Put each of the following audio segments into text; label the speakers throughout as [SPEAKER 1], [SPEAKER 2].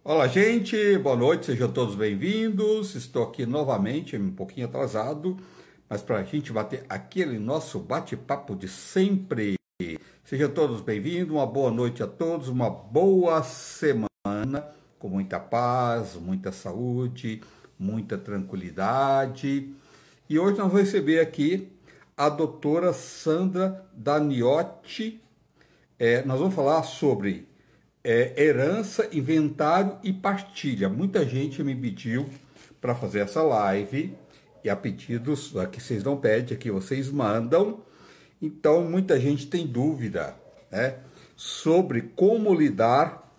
[SPEAKER 1] Olá, gente, boa noite, sejam todos bem-vindos. Estou aqui novamente, um pouquinho atrasado, mas para a gente bater aquele nosso bate-papo de sempre. Sejam todos bem-vindos, uma boa noite a todos, uma boa semana, com muita paz, muita saúde, muita tranquilidade. E hoje nós vamos receber aqui a doutora Sandra Daniotti. Nós vamos falar sobre herança, inventário e partilha. Muita gente me pediu para fazer essa live, e a pedidos, aqui vocês não pedem, aqui vocês mandam. Então muita gente tem dúvida, né, sobre como lidar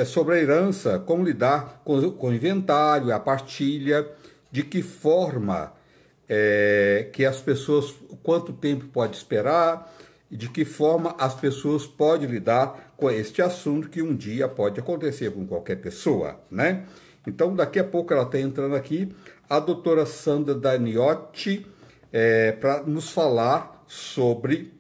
[SPEAKER 1] sobre a herança, como lidar com o inventário, a partilha, de que forma que as pessoas, quanto tempo pode esperar, e de que forma as pessoas podem lidar com este assunto que um dia pode acontecer com qualquer pessoa, né? Então, daqui a pouco ela está entrando aqui, a doutora Sandra Daniotti, para nos falar sobre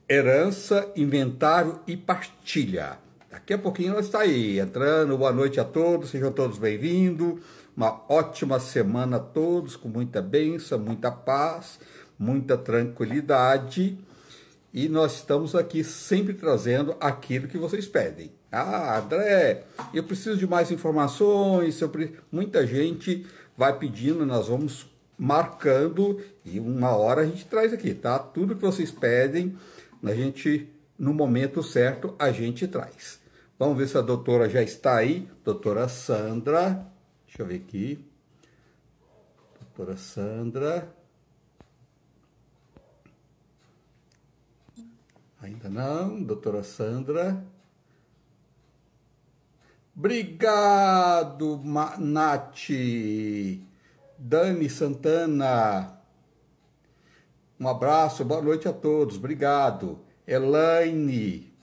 [SPEAKER 1] herança, inventário e partilha. Daqui a pouquinho ela está aí, entrando. Boa noite a todos, sejam todos bem-vindos. Uma ótima semana a todos, com muita bênção, muita paz, muita tranquilidade, e nós estamos aqui sempre trazendo aquilo que vocês pedem. Ah, André, eu preciso de mais informações, muita gente vai pedindo, nós vamos marcando, e uma hora a gente traz aqui, tá? Tudo que vocês pedem, no momento certo, a gente traz. Vamos ver se a doutora já está aí, doutora Sandra, deixa eu ver aqui, doutora Sandra... Ainda não, doutora Sandra. Obrigado, Nath. Dani Santana. Um abraço, boa noite a todos. Obrigado. Elaine.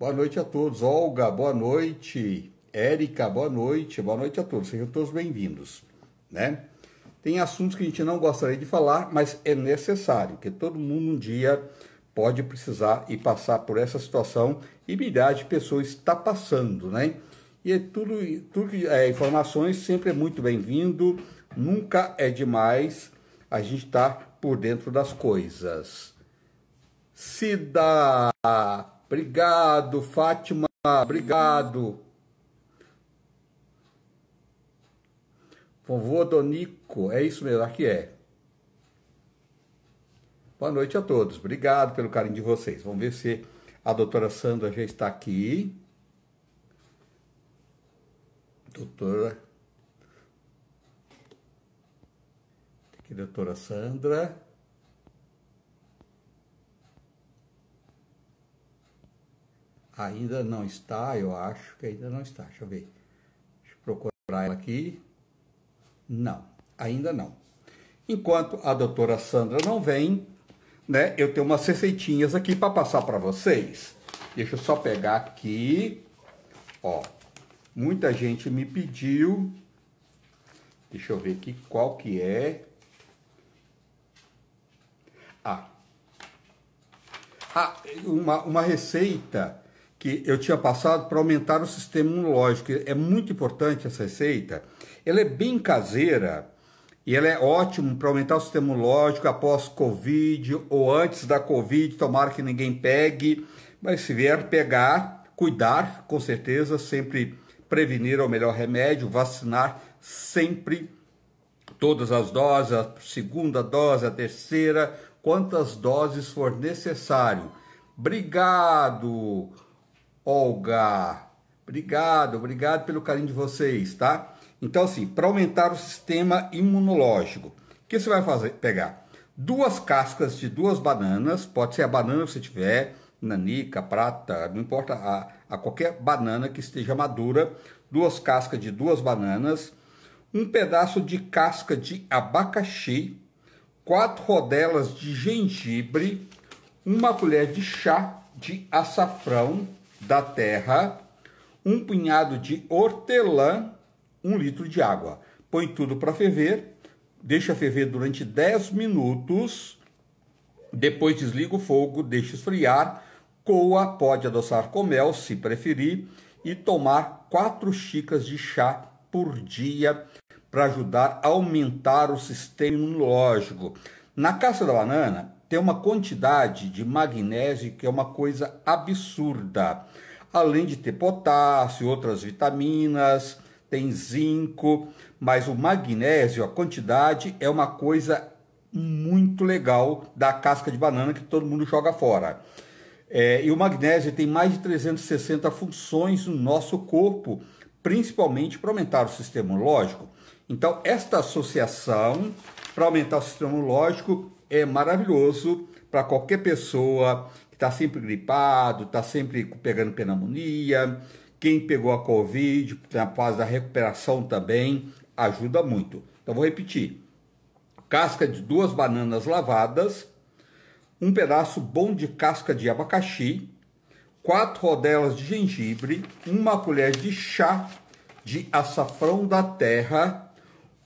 [SPEAKER 1] Boa noite a todos. Olga, boa noite. Érica, boa noite. Boa noite a todos. Sejam todos bem-vindos, né? Tem assuntos que a gente não gostaria de falar, mas é necessário, porque todo mundo um dia pode precisar e passar por essa situação, e milhares de pessoas está passando, né? E tudo que informações sempre é muito bem-vindo, nunca é demais a gente estar por dentro das coisas. Cida, obrigado. Fátima, obrigado. Vovô Donico, é isso mesmo, aqui é. Boa noite a todos, obrigado pelo carinho de vocês. Vamos ver se a doutora Sandra já está aqui. Doutora... Aqui, doutora Sandra. Ainda não está, eu acho que ainda não está. Deixa eu ver. Deixa eu procurar ela aqui. Não, ainda não. Enquanto a doutora Sandra não vem, né, eu tenho umas receitinhas aqui para passar para vocês. Deixa eu só pegar aqui. Ó, muita gente me pediu. Deixa eu ver aqui qual que é. Uma receita que eu tinha passado para aumentar o sistema imunológico. É muito importante essa receita. Ela é bem caseira e ela é ótima para aumentar o sistema imunológico após Covid ou antes da Covid. Tomara que ninguém pegue, mas se vier pegar, cuidar, com certeza, sempre prevenir é o melhor remédio, vacinar sempre, todas as doses, a segunda dose, a terceira, quantas doses for necessário. Obrigado, Olga, obrigado pelo carinho de vocês, tá? Então, assim, para aumentar o sistema imunológico, o que você vai fazer? Pegar 2 cascas de 2 bananas, pode ser a banana que você tiver, nanica, prata, não importa, a qualquer banana que esteja madura, 2 cascas de 2 bananas, um pedaço de casca de abacaxi, 4 rodelas de gengibre, 1 colher de chá de açafrão da terra, 1 punhado de hortelã, 1 litro de água. Põe tudo para ferver, deixa ferver durante 10 minutos, depois desliga o fogo, deixa esfriar, Coa, pode adoçar com mel, se preferir, e tomar 4 xícaras de chá por dia para ajudar a aumentar o sistema imunológico. Na casca da banana tem uma quantidade de magnésio que é uma coisa absurda. Além de ter potássio, outras vitaminas, tem zinco, mas o magnésio, a quantidade, é uma coisa muito legal da casca de banana que todo mundo joga fora. E o magnésio tem mais de 360 funções no nosso corpo, principalmente para aumentar o sistema imunológico. Então, esta associação para aumentar o sistema imunológico é maravilhoso para qualquer pessoa que está sempre gripado, está sempre pegando pneumonia, quem pegou a Covid, na fase da recuperação também, ajuda muito. Então, vou repetir. Casca de 2 bananas lavadas, um pedaço bom de casca de abacaxi, 4 rodelas de gengibre, uma colher de chá de açafrão da terra,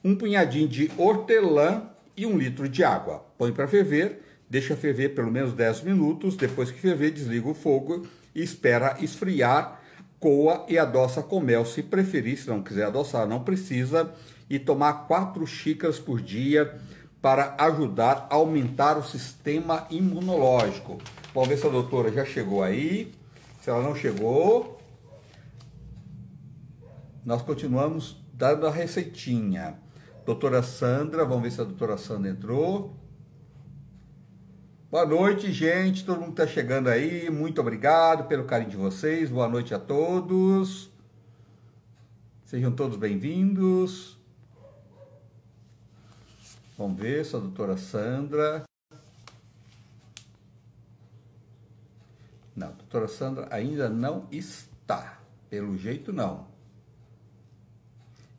[SPEAKER 1] um punhadinho de hortelã e 1 litro de água. Põe para ferver, deixa ferver pelo menos 10 minutos, depois que ferver, desliga o fogo e espera esfriar, coa e adoça com mel, se preferir, se não quiser adoçar, não precisa, e tomar 4 xícaras por dia para ajudar a aumentar o sistema imunológico. Vamos ver se a doutora já chegou aí. Se ela não chegou, nós continuamos dando a receitinha. Doutora Sandra, vamos ver se a doutora Sandra entrou. Boa noite, gente. Todo mundo está chegando aí. Muito obrigado pelo carinho de vocês. Boa noite a todos. Sejam todos bem-vindos. Vamos ver se a doutora Sandra... Não, a doutora Sandra ainda não está. Pelo jeito, não.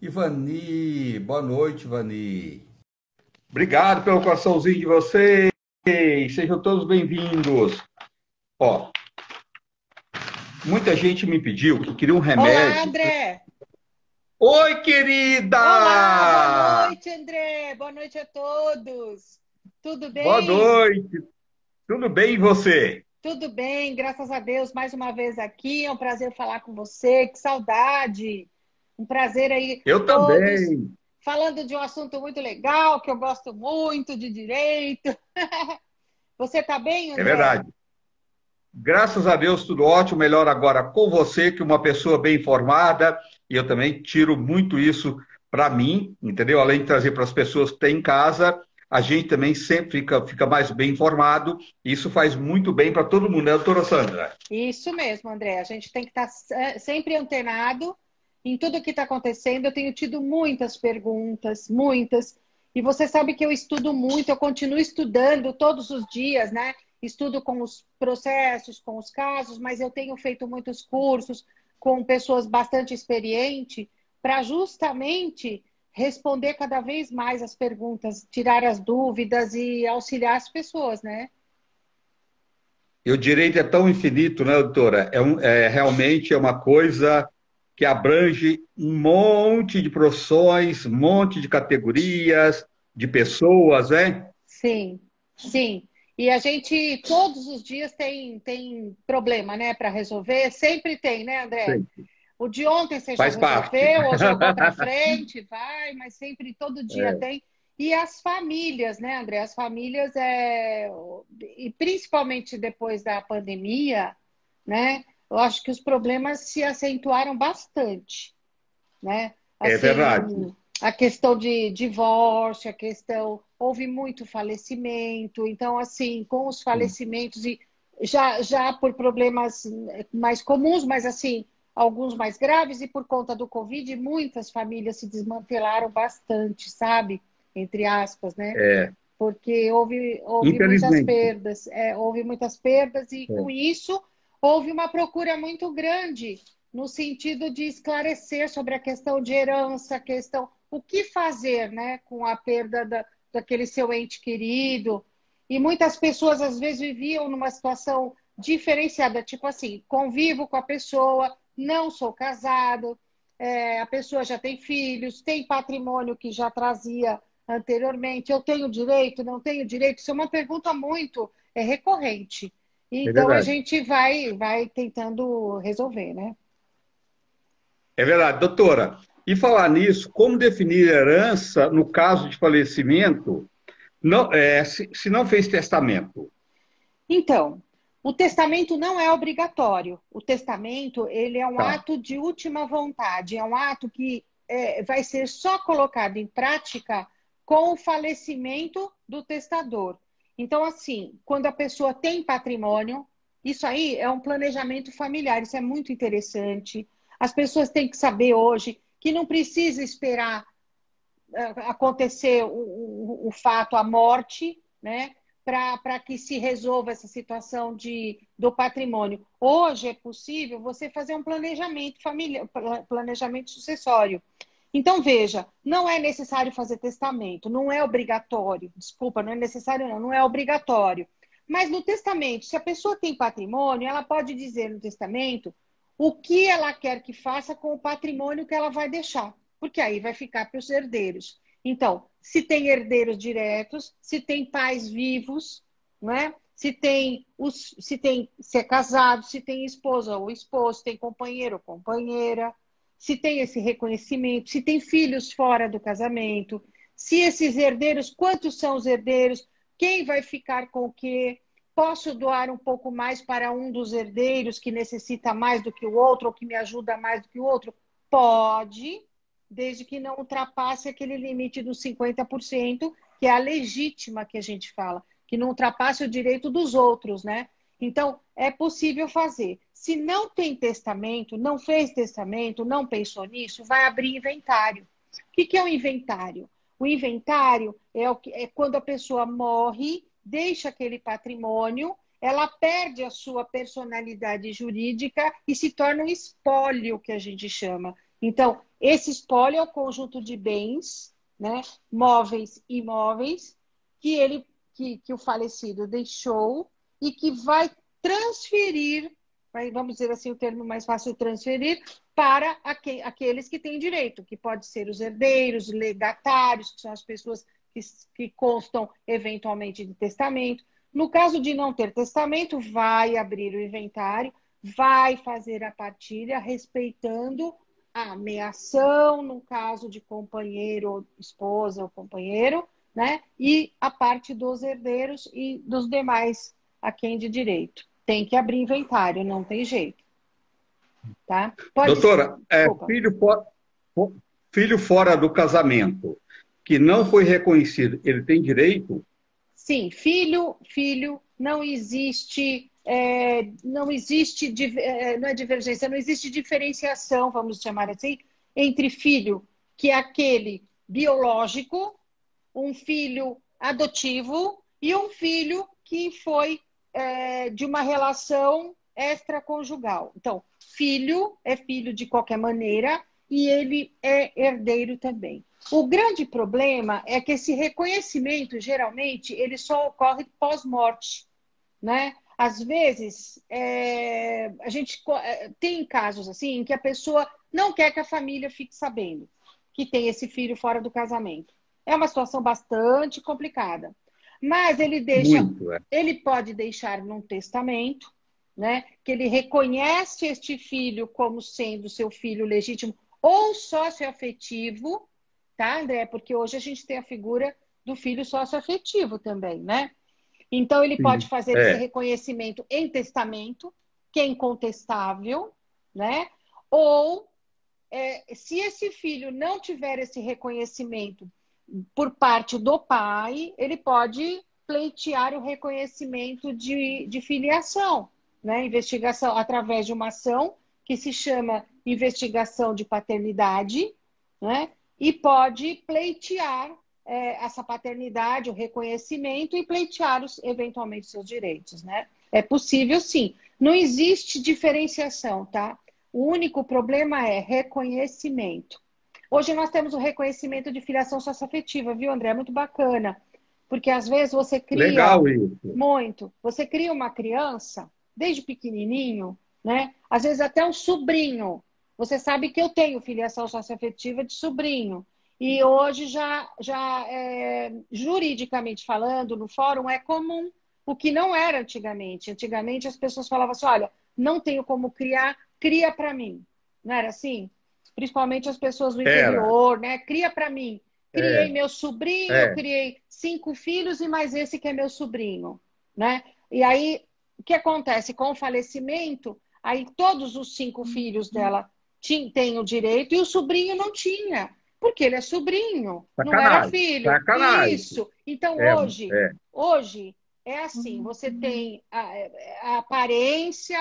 [SPEAKER 1] Ivani, boa noite, Ivani. Obrigado pelo coraçãozinho de vocês. Sejam todos bem-vindos. Ó, muita gente me pediu que queria um remédio.
[SPEAKER 2] Olá, André.
[SPEAKER 1] Oi, querida!
[SPEAKER 2] Olá, boa noite, André. Boa noite a todos. Tudo bem?
[SPEAKER 1] Boa noite. Tudo bem e você?
[SPEAKER 2] Tudo bem, graças a Deus. Mais uma vez aqui. É um prazer falar com você. Que saudade. Um prazer aí.
[SPEAKER 1] Eu
[SPEAKER 2] todos
[SPEAKER 1] também.
[SPEAKER 2] falando de um assunto muito legal, que eu gosto muito, de direito. Você está bem, André?
[SPEAKER 1] É verdade. Graças a Deus, tudo ótimo. Melhor agora com você, que uma pessoa bem informada. E eu também tiro muito isso para mim, entendeu? Além de trazer para as pessoas que têm em casa, a gente também sempre fica mais bem informado. E isso faz muito bem para todo mundo, né, doutora Sandra?
[SPEAKER 2] Isso mesmo, André. A gente tem que estar sempre antenado em tudo que está acontecendo. Eu tenho tido muitas perguntas, muitas. E você sabe que eu estudo muito, eu continuo estudando todos os dias, né? Estudo com os processos, com os casos, mas eu tenho feito muitos cursos com pessoas bastante experientes para justamente responder cada vez mais as perguntas, tirar as dúvidas e auxiliar as pessoas, né?
[SPEAKER 1] E o direito é tão infinito, né, doutora? Realmente é uma coisa que abrange um monte de profissões, um monte de categorias, de pessoas, né?
[SPEAKER 2] Sim, sim. E a gente todos os dias tem problema, né, para resolver. Sempre tem, né, André?
[SPEAKER 1] Sim.
[SPEAKER 2] O de ontem você já
[SPEAKER 1] Faz parte.
[SPEAKER 2] resolveu, ou jogou para frente, vai, mas sempre, todo dia tem. E as famílias, né, André? As famílias, e principalmente depois da pandemia, né? Eu acho que os problemas se acentuaram bastante, né?
[SPEAKER 1] É
[SPEAKER 2] Assim,
[SPEAKER 1] verdade.
[SPEAKER 2] a questão de divórcio, a questão... Houve muito falecimento, então, assim, com os falecimentos, e já por problemas mais comuns, mas, assim, alguns mais graves, e por conta do Covid, muitas famílias se desmantelaram bastante, sabe? Entre aspas, né?
[SPEAKER 1] É,
[SPEAKER 2] Porque houve
[SPEAKER 1] infelizmente.
[SPEAKER 2] houve muitas perdas, e com
[SPEAKER 1] É.
[SPEAKER 2] isso houve uma procura muito grande no sentido de esclarecer sobre a questão de herança, a questão, o que fazer, né, com a perda daquele seu ente querido. E muitas pessoas, às vezes, viviam numa situação diferenciada, tipo assim, convivo com a pessoa, não sou casado, a pessoa já tem filhos, tem patrimônio que já trazia anteriormente, eu tenho direito, não tenho direito? Isso é uma pergunta muito recorrente.
[SPEAKER 1] É
[SPEAKER 2] Então a
[SPEAKER 1] verdade.
[SPEAKER 2] gente vai tentando resolver, né?
[SPEAKER 1] É verdade, doutora. E falar nisso, como definir herança no caso de falecimento, não, se não fez testamento?
[SPEAKER 2] Então, o testamento não é obrigatório. O testamento, ele é um
[SPEAKER 1] Tá.
[SPEAKER 2] ato de última vontade, é um ato que vai ser só colocado em prática com o falecimento do testador. Então, assim, quando a pessoa tem patrimônio, isso aí é um planejamento familiar, isso é muito interessante. As pessoas têm que saber hoje que não precisa esperar acontecer o fato, a morte, né? Para que se resolva essa situação do patrimônio. Hoje é possível você fazer um planejamento familiar, planejamento sucessório. Então, veja, não é necessário fazer testamento, não é obrigatório. Desculpa, não é necessário, não é obrigatório. Mas no testamento, se a pessoa tem patrimônio, ela pode dizer no testamento o que ela quer que faça com o patrimônio que ela vai deixar, porque aí vai ficar para os herdeiros. Então, se tem herdeiros diretos, se tem pais vivos, né? Se é casado, se tem esposa ou esposo, se tem companheiro ou companheira, se tem esse reconhecimento, se tem filhos fora do casamento, se esses herdeiros, quantos são os herdeiros, quem vai ficar com o quê? Posso doar um pouco mais para um dos herdeiros que necessita mais do que o outro ou que me ajuda mais do que o outro? Pode, desde que não ultrapasse aquele limite dos 50%, que é a legítima que a gente fala, que não ultrapasse o direito dos outros, né? Então, é possível fazer. Se não tem testamento, não fez testamento, não pensou nisso, vai abrir inventário. O que é o inventário? O inventário é quando a pessoa morre, deixa aquele patrimônio, ela perde a sua personalidade jurídica e se torna um espólio, que a gente chama. Então, esse espólio é o conjunto de bens, né, móveis e imóveis, que o falecido deixou e que vai transferir, vamos dizer assim, o termo mais fácil, transferir para aqueles que têm direito, que pode ser os herdeiros, legatários, que são as pessoas que constam eventualmente de testamento. No caso de não ter testamento, vai abrir o inventário, vai fazer a partilha respeitando a meação, no caso de companheiro, esposa ou companheiro, né? E a parte dos herdeiros e dos demais a quem de direito. Tem que abrir inventário, não tem jeito, tá? Pode,
[SPEAKER 1] Doutora,
[SPEAKER 2] desculpa.
[SPEAKER 1] filho fora do casamento, que não foi reconhecido, ele tem direito?
[SPEAKER 2] Sim, filho, não existe, não existe, não é divergência, não existe diferenciação, vamos chamar assim, entre filho, que é aquele biológico, um filho adotivo e um filho que foi de uma relação extraconjugal. Então, filho é filho de qualquer maneira e ele é herdeiro também. O grande problema é que esse reconhecimento, geralmente, ele só ocorre pós-morte, né? Às vezes, a gente tem casos assim em que a pessoa não quer que a família fique sabendo que tem esse filho fora do casamento. É uma situação bastante complicada. Mas
[SPEAKER 1] Muito, é.
[SPEAKER 2] ele pode deixar num testamento, né, que ele reconhece este filho como sendo seu filho legítimo ou sócio-afetivo, tá, André? Porque hoje a gente tem a figura do filho sócio-afetivo também, né? Então, ele pode
[SPEAKER 1] Sim.
[SPEAKER 2] fazer esse reconhecimento em testamento, que é incontestável, né? Ou, se esse filho não tiver esse reconhecimento por parte do pai, ele pode pleitear o reconhecimento de filiação, né? Investigação através de uma ação que se chama investigação de paternidade, né? E pode pleitear essa paternidade, o reconhecimento e pleitear eventualmente seus direitos, né? É possível, sim. Não existe diferenciação, tá? O único problema é reconhecimento. Hoje nós temos o reconhecimento de filiação socioafetiva, viu, André? É muito bacana. Porque às vezes você cria
[SPEAKER 1] Legal isso.
[SPEAKER 2] muito, você cria uma criança, desde pequenininho, né? Às vezes até um sobrinho. Você sabe que eu tenho filiação socioafetiva de sobrinho. E hoje juridicamente falando, no fórum, é comum O que não era antigamente. Antigamente as pessoas falavam assim, olha, não tenho como criar, cria para mim. Não era assim? Principalmente as pessoas do
[SPEAKER 1] Era.
[SPEAKER 2] interior, né? Cria para mim. Criei
[SPEAKER 1] É,
[SPEAKER 2] meu sobrinho,
[SPEAKER 1] é.
[SPEAKER 2] criei 5 filhos e mais esse que é meu sobrinho, né? E aí, o que acontece? Com o falecimento, aí todos os 5 filhos dela têm o direito e o sobrinho não tinha, porque ele é sobrinho, não era
[SPEAKER 1] Sacanagem.
[SPEAKER 2] filho.
[SPEAKER 1] Sacanagem.
[SPEAKER 2] Isso. Então,
[SPEAKER 1] É, é.
[SPEAKER 2] hoje é assim, você tem a aparência,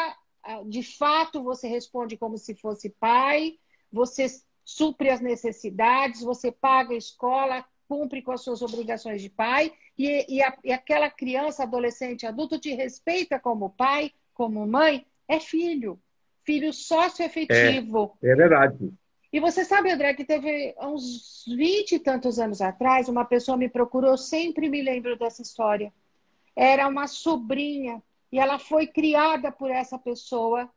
[SPEAKER 2] de fato você responde como se fosse pai, você supre as necessidades, você paga a escola, cumpre com as suas obrigações de pai, e aquela criança, adolescente, adulto te respeita como pai, como mãe, é filho. Filho
[SPEAKER 1] É,
[SPEAKER 2] sócio-efetivo.
[SPEAKER 1] é verdade.
[SPEAKER 2] E você sabe, André, que teve uns 20 e tantos anos atrás, uma pessoa me procurou, eu sempre me lembro dessa história. Era uma sobrinha e ela foi criada por essa pessoa.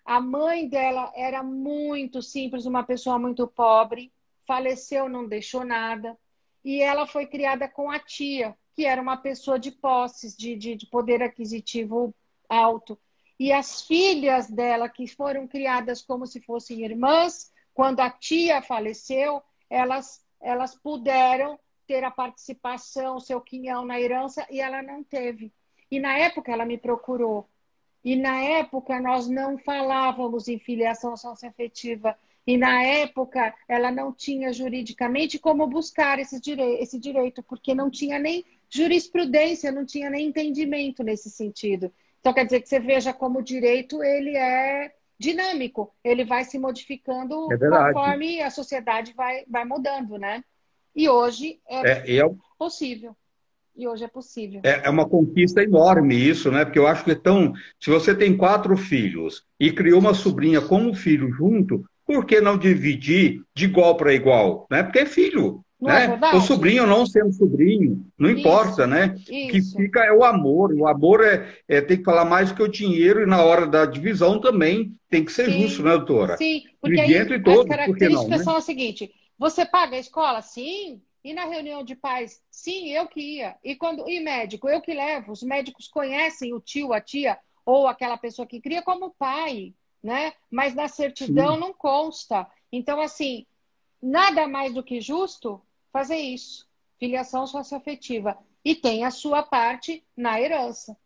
[SPEAKER 2] A mãe dela era muito simples, uma pessoa muito pobre, faleceu, não deixou nada. E ela foi criada com a tia, que era uma pessoa de posses, de poder aquisitivo alto. E as filhas dela, que foram criadas como se fossem irmãs, quando a tia faleceu, elas puderam ter a participação, o seu quinhão na herança, e ela não teve. E na época ela me procurou. E na época nós não falávamos em filiação socioafetiva. E na época ela não tinha juridicamente como buscar esse direito, porque não tinha nem jurisprudência, não tinha nem entendimento nesse sentido. Então quer dizer que você veja como o direito ele é dinâmico, ele vai se
[SPEAKER 1] É
[SPEAKER 2] modificando
[SPEAKER 1] verdade.
[SPEAKER 2] conforme a sociedade vai mudando, né? E hoje é
[SPEAKER 1] É,
[SPEAKER 2] possível. E hoje é possível.
[SPEAKER 1] é uma conquista enorme isso, né? Porque eu acho que tão. Se você tem 4 filhos e criou uma sobrinha como filho junto, por que não dividir de igual para igual? Né? Porque é filho,
[SPEAKER 2] Não é
[SPEAKER 1] né? O
[SPEAKER 2] verdade?
[SPEAKER 1] sobrinho não sendo sobrinho, não importa,
[SPEAKER 2] Isso,
[SPEAKER 1] né? O que
[SPEAKER 2] isso.
[SPEAKER 1] fica é o amor. O amor tem que falar mais do que o dinheiro, e na hora da divisão também tem que ser justo,
[SPEAKER 2] Sim,
[SPEAKER 1] né, doutora?
[SPEAKER 2] sim, porque
[SPEAKER 1] Dividir
[SPEAKER 2] aí
[SPEAKER 1] entre
[SPEAKER 2] as
[SPEAKER 1] todos, por que não,
[SPEAKER 2] características
[SPEAKER 1] né?
[SPEAKER 2] são as seguintes: você paga a escola? Sim. E na reunião de pais? Sim, eu que ia. E médico? Eu que levo. Os médicos conhecem o tio, a tia ou aquela pessoa que cria como pai, né? Mas na certidão
[SPEAKER 1] Sim.
[SPEAKER 2] não consta. Então, assim, nada mais do que justo fazer isso. Filiação socioafetiva. E tem a sua parte na herança.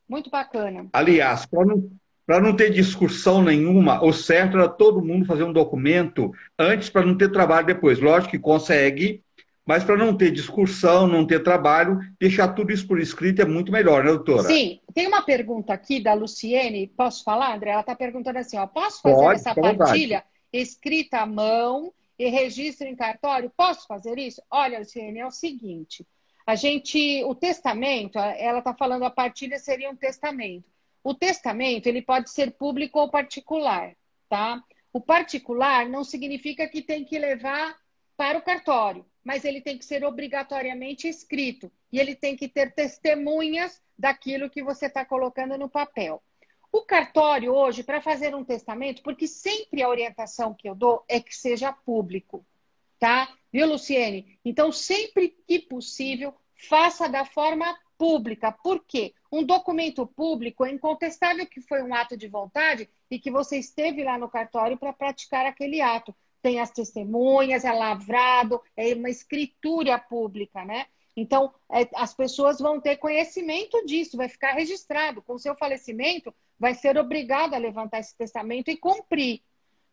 [SPEAKER 2] Muito bacana.
[SPEAKER 1] Aliás, para não ter discussão nenhuma, o certo era todo mundo fazer um documento antes para não ter trabalho depois. Lógico que consegue, mas para não ter discussão, não ter trabalho, deixar tudo isso por escrito é muito melhor, né, doutora?
[SPEAKER 2] Sim, tem uma pergunta aqui da Luciene, posso falar, André? Ela está perguntando assim, ó, posso fazer
[SPEAKER 1] Pode,
[SPEAKER 2] essa
[SPEAKER 1] fica à vontade.
[SPEAKER 2] partilha escrita à mão e registro em cartório? Posso fazer isso? Olha, Luciene, é o seguinte, o testamento, ela está falando a partilha seria um testamento. O testamento, ele pode ser público ou particular, tá? O particular não significa que tem que levar para o cartório, mas ele tem que ser obrigatoriamente escrito e ele tem que ter testemunhas daquilo que você está colocando no papel. O cartório hoje, para fazer um testamento, porque sempre a orientação que eu dou é que seja público, tá? Viu, Luciene? Então, sempre que possível, faça da forma pública. Por quê? Um documento público é incontestável que foi um ato de vontade e que você esteve lá no cartório para praticar aquele ato. Tem as testemunhas, é lavrado, é uma escritura pública, né? Então, as pessoas vão ter conhecimento disso, vai ficar registrado. Com o seu falecimento, vai ser obrigado a levantar esse testamento e cumprir.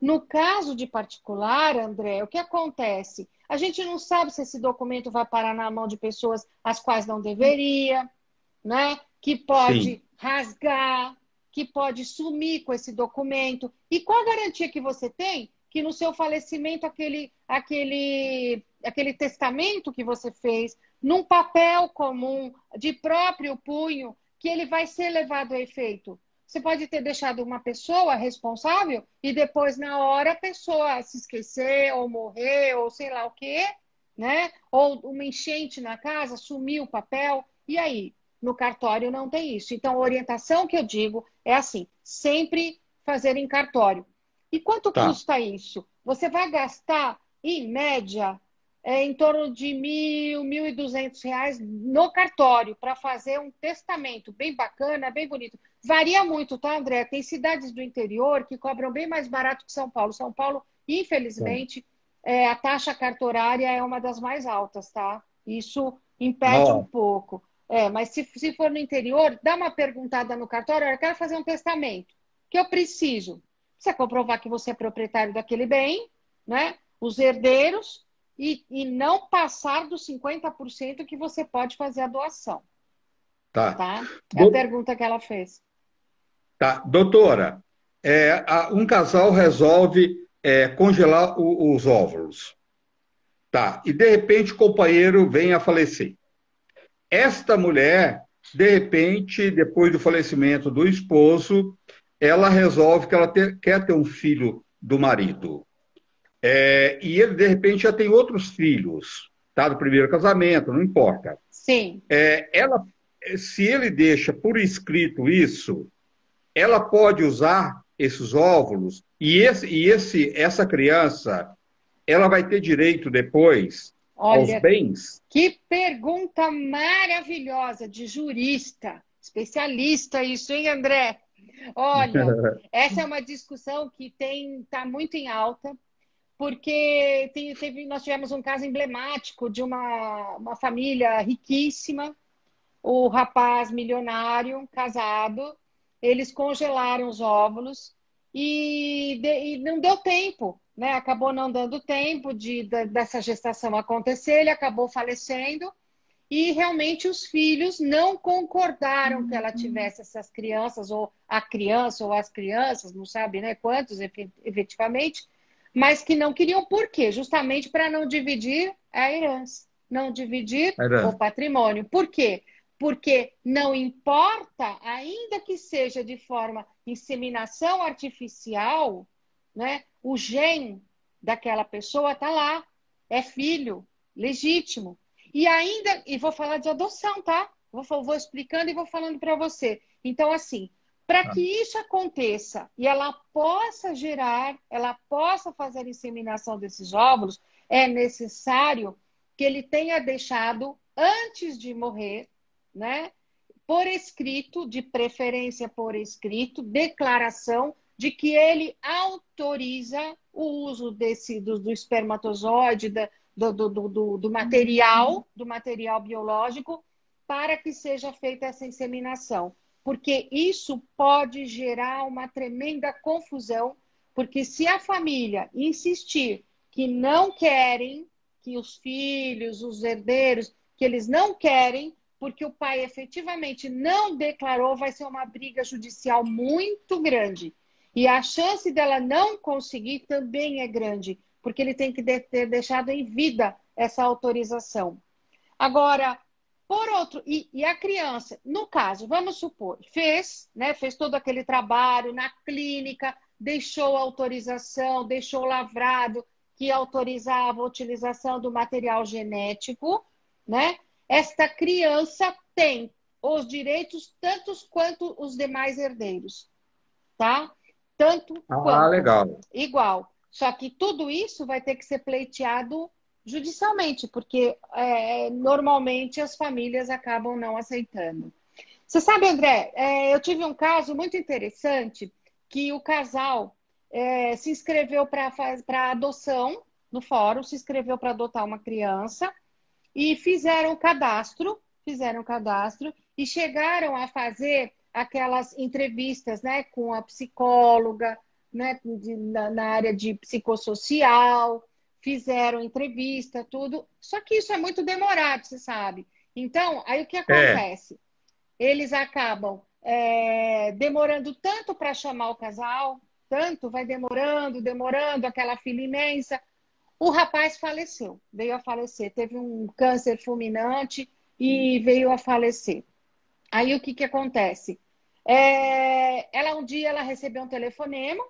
[SPEAKER 2] No caso de particular, André, o que acontece? A gente não sabe se esse documento vai parar na mão de pessoas as quais não deveria, né? Que
[SPEAKER 1] Sim.
[SPEAKER 2] pode rasgar, que pode sumir com esse documento. E qual a garantia que você tem que no seu falecimento aquele testamento que você fez num papel comum de próprio punho que ele vai ser levado a efeito? Você pode ter deixado uma pessoa responsável e depois, na hora, a pessoa se esquecer ou morrer ou sei lá o quê, né? Ou uma enchente na casa, sumiu o papel. E aí? No cartório não tem isso. Então, a orientação que eu digo é assim: sempre fazer em cartório. E quanto
[SPEAKER 1] Tá.
[SPEAKER 2] custa isso? Você vai gastar, em média, em torno de R$ 1.200 no cartório para fazer um testamento bem bacana, bem bonito. Varia muito, tá, André? Tem cidades do interior que cobram bem mais barato que São Paulo. São Paulo,
[SPEAKER 1] Bom,
[SPEAKER 2] infelizmente, a taxa cartorária é uma das mais altas, tá? Isso impede um
[SPEAKER 1] ó,
[SPEAKER 2] pouco. Mas se for no interior, dá uma perguntada no cartório, eu quero fazer um testamento. O que eu preciso? Precisa comprovar que você é proprietário daquele bem, né? Os herdeiros e não passar dos 50% que você pode fazer a doação,
[SPEAKER 1] tá.
[SPEAKER 2] tá? É a
[SPEAKER 1] Do-
[SPEAKER 2] pergunta que ela fez.
[SPEAKER 1] tá. Doutora, um casal resolve congelar os óvulos. Tá. E de repente o companheiro vem a falecer. Esta mulher, de repente, depois do falecimento do esposo, ela resolve que ela quer ter um filho do marido. E ele, de repente, já tem outros filhos, tá? Do primeiro casamento, não importa.
[SPEAKER 2] Sim.
[SPEAKER 1] Ela, se ele deixa por escrito isso, ela pode usar esses óvulos essa criança, ela vai ter direito depois aos
[SPEAKER 2] Olha,
[SPEAKER 1] bens?
[SPEAKER 2] que pergunta maravilhosa de jurista, especialista isso, hein, André? Olha, essa é uma discussão que está muito em alta, porque nós tivemos um caso emblemático de uma família riquíssima, o rapaz milionário, casado, eles congelaram os óvulos e não deu tempo, né? Acabou não dando tempo dessa gestação acontecer, ele acabou falecendo e realmente os filhos não concordaram que ela tivesse essas crianças, ou a criança, ou as crianças, não sabe, né, quantos efetivamente, mas que não queriam por quê? Justamente para não dividir a herança, não dividir o
[SPEAKER 1] Era,
[SPEAKER 2] patrimônio. Por quê? Porque não importa, ainda que seja de forma inseminação artificial, né, o gene daquela pessoa está lá, é filho legítimo. E ainda, e vou falar de adoção, tá? Vou explicando e vou falando para você. Então, assim, para que isso aconteça e ela possa gerar, ela possa fazer a inseminação desses óvulos, é necessário que ele tenha deixado, antes de morrer, né, por escrito, de preferência por escrito, declaração de que ele autoriza o uso do espermatozoide, do material biológico, para que seja feita essa inseminação. Porque isso pode gerar uma tremenda confusão, porque se a família insistir que não querem, que os filhos, os herdeiros, que eles não querem, porque o pai efetivamente não declarou, vai ser uma briga judicial muito grande. E a chance dela não conseguir também é grande, porque ele tem que ter deixado em vida essa autorização. Agora, por outro, e a criança, no caso, vamos supor, fez, né, fez todo aquele trabalho na clínica, deixou a autorização, deixou lavrado que autorizava a utilização do material genético, né? Esta criança tem os direitos tantos quanto os demais herdeiros, tá? Tanto quanto.
[SPEAKER 1] legal.
[SPEAKER 2] Igual. Só que tudo isso vai ter que ser pleiteado judicialmente, porque normalmente as famílias acabam não aceitando. Você sabe, André, eu tive um caso muito interessante que o casal se inscreveu para adoção no fórum, se inscreveu para adotar uma criança e fizeram o cadastro e chegaram a fazer aquelas entrevistas, né, com a psicóloga, né, na área de psicossocial, fizeram entrevista, tudo. Só que isso é muito demorado, você sabe. Então, aí o que
[SPEAKER 1] É,
[SPEAKER 2] acontece? Eles acabam demorando tanto para chamar o casal, tanto vai demorando, demorando, aquela fila imensa. O rapaz faleceu, veio a falecer, teve um câncer fulminante e veio a falecer. Aí o que que acontece? Ela um dia ela recebeu um telefonema,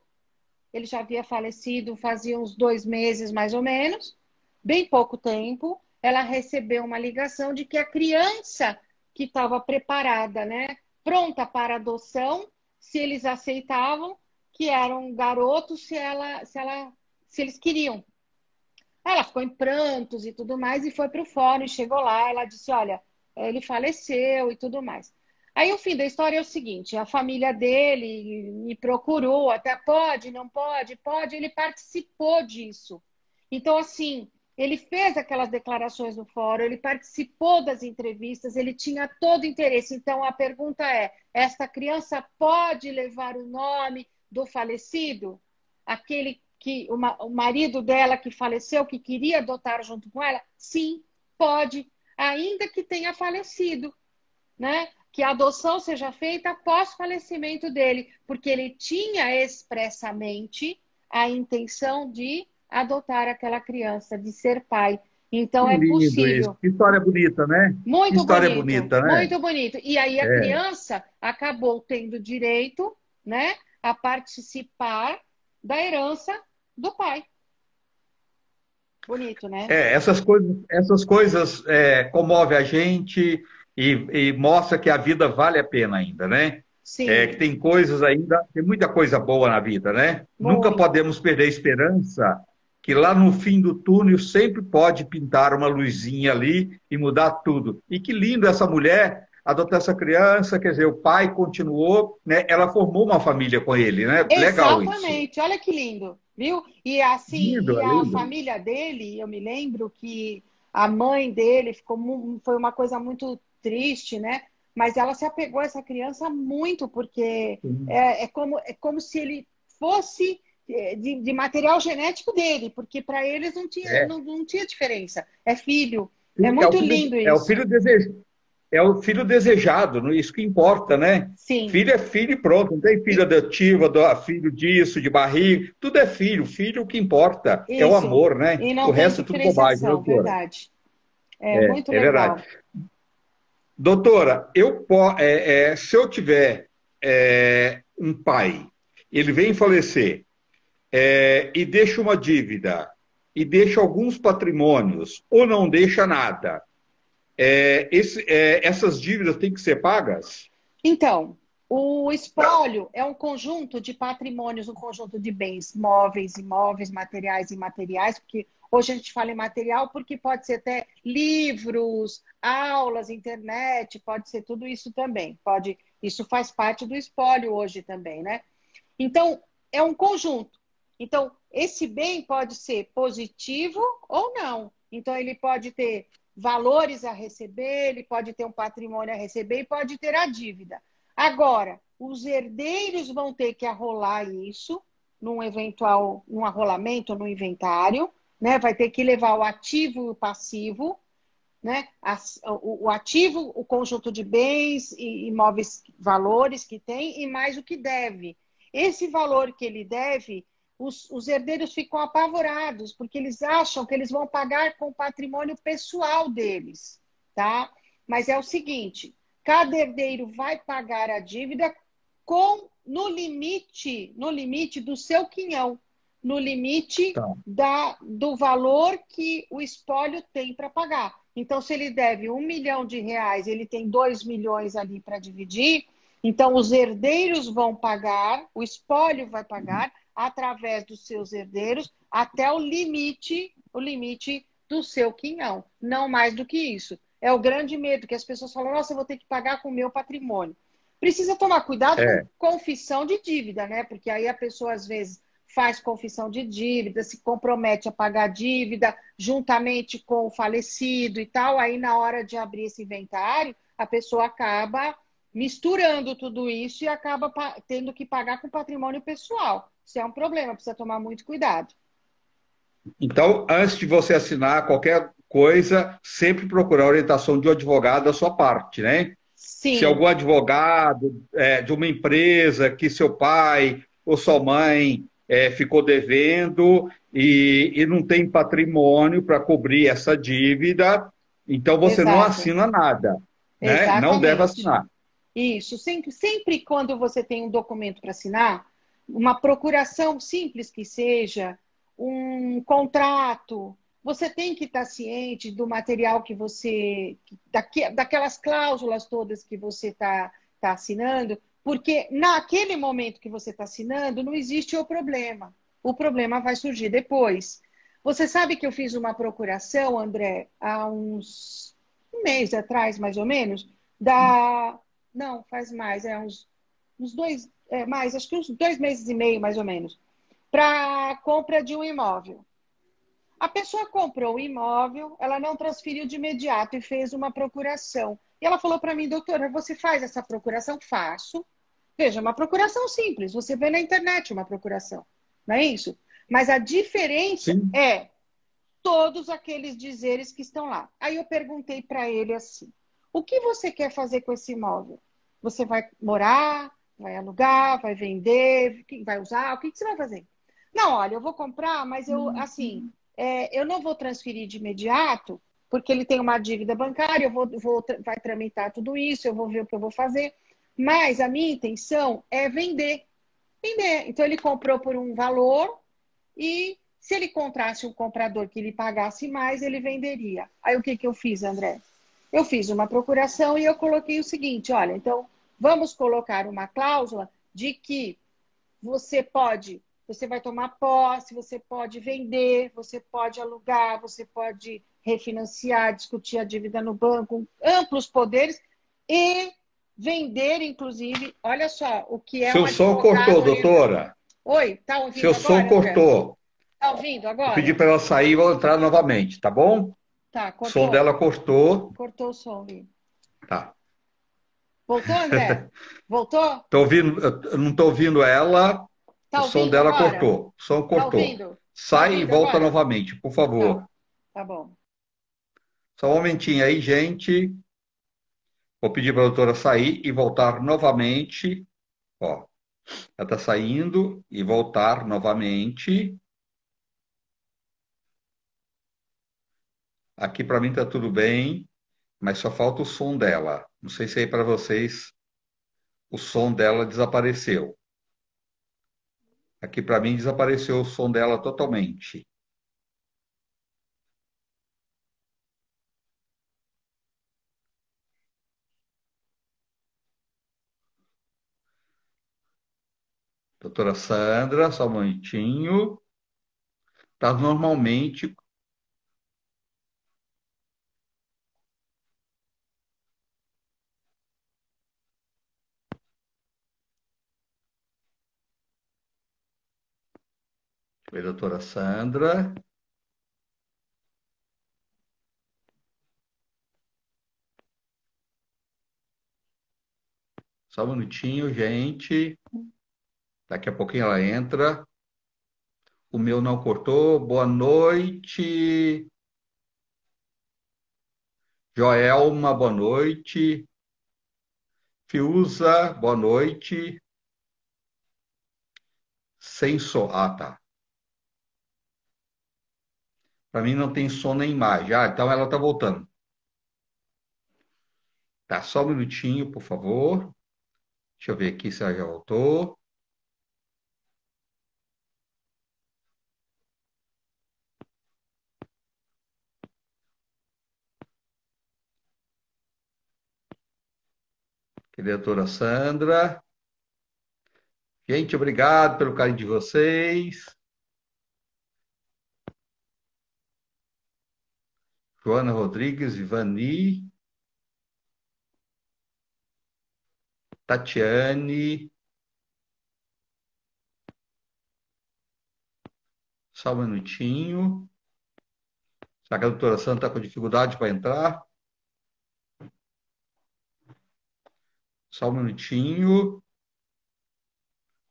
[SPEAKER 2] ele já havia falecido fazia uns 2 meses mais ou menos, bem pouco tempo. Ela recebeu uma ligação de que a criança que estava preparada, né, pronta para adoção, se eles aceitavam, que era um garoto, se eles queriam. Ela ficou em prantos e tudo mais e foi para o fórum, e chegou lá, ela disse, olha, ele faleceu e tudo mais. Aí o fim da história é o seguinte, a família dele me procurou, até pode, não pode, pode, ele participou disso. Então, assim, ele fez aquelas declarações no fórum, ele participou das entrevistas, ele tinha todo interesse. Então, a pergunta é, esta criança pode levar o nome do falecido? Aquele que o marido dela que faleceu, que queria adotar junto com ela? Sim, pode, ainda que tenha falecido, né? Que a adoção seja feita após o falecimento dele, porque ele tinha expressamente a intenção de adotar aquela criança, de ser pai.
[SPEAKER 1] Que
[SPEAKER 2] Então é
[SPEAKER 1] lindo isso.
[SPEAKER 2] possível.
[SPEAKER 1] Que história bonita, né? Que
[SPEAKER 2] Muito
[SPEAKER 1] história
[SPEAKER 2] bonito,
[SPEAKER 1] bonita, né?
[SPEAKER 2] muito bonito. E aí a
[SPEAKER 1] É.
[SPEAKER 2] criança acabou tendo direito, né, a participar da herança do pai. Bonito, né?
[SPEAKER 1] Essas coisas comovem a gente e mostra que a vida vale a pena ainda, né? Que
[SPEAKER 2] Sim,
[SPEAKER 1] tem coisas ainda, tem muita coisa boa na vida, né? Nunca
[SPEAKER 2] muito.
[SPEAKER 1] podemos perder a esperança que lá no fim do túnel sempre pode pintar uma luzinha ali e mudar tudo. E que lindo essa mulher adotar essa criança, quer dizer, o pai continuou, né? Ela formou uma família com ele, né? Legal isso.
[SPEAKER 2] Exatamente, olha que lindo, viu? E assim,
[SPEAKER 1] Lindo,
[SPEAKER 2] e
[SPEAKER 1] é
[SPEAKER 2] a
[SPEAKER 1] lindo.
[SPEAKER 2] família dele, eu me lembro que a mãe dele foi uma coisa muito triste, né? Mas ela se apegou a essa criança muito, porque é como se ele fosse de material genético dele, porque para eles não tinha,
[SPEAKER 1] É,
[SPEAKER 2] não tinha diferença. É filho. É
[SPEAKER 1] é
[SPEAKER 2] muito lindo
[SPEAKER 1] é o
[SPEAKER 2] isso.
[SPEAKER 1] filho desejado. É o filho desejado, isso que importa, né?
[SPEAKER 2] Sim.
[SPEAKER 1] Filho é filho e pronto, não tem filho
[SPEAKER 2] E-
[SPEAKER 1] adotivo, filho disso, de barriga, tudo é filho. Filho o que importa é o
[SPEAKER 2] isso.
[SPEAKER 1] amor, né?
[SPEAKER 2] E
[SPEAKER 1] O
[SPEAKER 2] não tem
[SPEAKER 1] resto é tudo bobagem,
[SPEAKER 2] diferenciação,
[SPEAKER 1] doutora.
[SPEAKER 2] verdade. É muito
[SPEAKER 1] É verdade.
[SPEAKER 2] legal.
[SPEAKER 1] Doutora, se eu tiver um pai, ele vem falecer e deixa uma dívida, e deixa alguns patrimônios, ou não deixa nada, essas dívidas têm que ser pagas?
[SPEAKER 2] Então, o espólio é um conjunto de patrimônios, um conjunto de bens móveis, imóveis, materiais e imateriais, porque hoje a gente fala em material porque pode ser até livros, aulas, internet, pode ser tudo isso também. Pode, isso faz parte do espólio hoje também, né? Então, é um conjunto. Então, esse bem pode ser positivo ou não. Então, ele pode ter valores a receber, ele pode ter um patrimônio a receber e pode ter a dívida. Agora, os herdeiros vão ter que arrolar isso num eventual, num arrolamento, no inventário, né? Vai ter que levar o ativo e o passivo, né? O ativo, o conjunto de bens e imóveis, valores que tem e mais o que deve. Esse valor que ele deve, os herdeiros ficam apavorados, porque eles acham que eles vão pagar com o patrimônio pessoal deles, tá? Mas é o seguinte, cada herdeiro vai pagar a dívida no limite do seu quinhão, no limite
[SPEAKER 1] Tá.
[SPEAKER 2] do valor que o espólio tem para pagar. Então, se ele deve R$ 1 milhão, ele tem 2 milhões ali para dividir, então os herdeiros vão pagar, o espólio vai pagar através dos seus herdeiros até o limite do seu quinhão, não mais do que isso. É o grande medo que as pessoas falam, nossa, eu vou ter que pagar com o meu patrimônio. Precisa tomar cuidado com
[SPEAKER 1] É,
[SPEAKER 2] confissão de dívida, né? Porque aí a pessoa às vezes faz confissão de dívida, se compromete a pagar a dívida juntamente com o falecido e tal, aí na hora de abrir esse inventário, a pessoa acaba misturando tudo isso e acaba tendo que pagar com patrimônio pessoal. Isso é um problema, precisa tomar muito cuidado.
[SPEAKER 1] então, antes de você assinar qualquer coisa, sempre procurar a orientação de um advogado da sua parte, né? Se
[SPEAKER 2] Sim,
[SPEAKER 1] algum advogado de uma empresa que seu pai ou sua mãe ficou devendo e não tem patrimônio para cobrir essa dívida, então você não
[SPEAKER 2] exato,
[SPEAKER 1] assina nada, né? Não deve
[SPEAKER 2] exatamente.
[SPEAKER 1] assinar.
[SPEAKER 2] Isso, sempre quando você tem um documento para assinar, uma procuração simples que seja, um contrato, você tem que estar ciente do material que você, daquelas cláusulas todas que você tá assinando, porque naquele momento que você está assinando, não existe o problema. O problema vai surgir depois. Você sabe que eu fiz uma procuração, André, há um mês atrás, mais ou menos, da. Não, faz mais, uns dois, mais, acho que uns 2 meses e meio, mais ou menos, para compra de um imóvel. A pessoa comprou o imóvel, ela não transferiu de imediato e fez uma procuração. E ela falou para mim, doutora, você faz essa procuração? Faço. Veja, uma procuração simples. Você vê na internet uma procuração. Não é isso? Mas a diferença
[SPEAKER 1] Sim.
[SPEAKER 2] é todos aqueles dizeres que estão lá. Aí eu perguntei para ele assim: o que você quer fazer com esse imóvel? Você vai morar, vai alugar, vai vender, vai usar? O que você vai fazer? Não, olha, eu vou comprar, mas eu, assim, eu não vou transferir de imediato, porque ele tem uma dívida bancária, vai tramitar tudo isso, eu vou ver o que eu vou fazer. Mas a minha intenção é vender. Vender. Então ele comprou por um valor e se ele encontrasse um comprador que lhe pagasse mais, ele venderia. Aí o que que eu fiz, André? Eu fiz uma procuração e eu coloquei o seguinte: olha, então vamos colocar uma cláusula de que você vai tomar posse, você pode vender, você pode alugar, você pode refinanciar, discutir a dívida no banco, amplos poderes e vender, inclusive, olha só, o que é um
[SPEAKER 1] Seu som cortou,
[SPEAKER 2] advogado orientado.
[SPEAKER 1] doutora.
[SPEAKER 2] Oi, tá
[SPEAKER 1] Seu
[SPEAKER 2] ouvindo
[SPEAKER 1] som
[SPEAKER 2] agora, André?
[SPEAKER 1] cortou.
[SPEAKER 2] Tá ouvindo
[SPEAKER 1] Vou pedir
[SPEAKER 2] agora?
[SPEAKER 1] para ela sair e vou entrar novamente, tá bom?
[SPEAKER 2] Tá,
[SPEAKER 1] O som
[SPEAKER 2] cortou?
[SPEAKER 1] dela cortou.
[SPEAKER 2] Cortou o som, Vi.
[SPEAKER 1] Tá.
[SPEAKER 2] Voltou, André? Voltou?
[SPEAKER 1] Tô ouvindo, eu não estou ouvindo ela. O
[SPEAKER 2] Tá
[SPEAKER 1] som
[SPEAKER 2] ouvindo
[SPEAKER 1] dela
[SPEAKER 2] agora?
[SPEAKER 1] cortou. O som
[SPEAKER 2] Tá
[SPEAKER 1] cortou.
[SPEAKER 2] ouvindo? Tá
[SPEAKER 1] Sai e
[SPEAKER 2] ouvindo
[SPEAKER 1] volta
[SPEAKER 2] agora?
[SPEAKER 1] novamente, por
[SPEAKER 2] Tá,
[SPEAKER 1] favor.
[SPEAKER 2] tá bom.
[SPEAKER 1] Só um momentinho aí, gente. Vou pedir para a doutora sair e voltar novamente. Ó, ela está saindo e voltar novamente. Aqui para mim está tudo bem, mas só falta o som dela. Não sei se aí para vocês o som dela desapareceu. Aqui para mim desapareceu o som dela totalmente. Doutora Sandra, só um momentinho. Tá normalmente. Oi, doutora Sandra. Só um minutinho, gente. Daqui a pouquinho ela entra. O meu não cortou. Boa noite. Joelma, boa noite. Fiuza, boa noite. Sem som. Ah, tá. Para mim não tem som nem imagem. Ah, então ela tá voltando. Tá, só um minutinho, por favor. Deixa eu ver aqui se ela já voltou. Cadê a doutora Sandra? Gente, obrigado pelo carinho de vocês. Joana Rodrigues, Ivani, Tatiane. Só um minutinho. Será que a doutora Sandra está com dificuldade para entrar? Só um minutinho.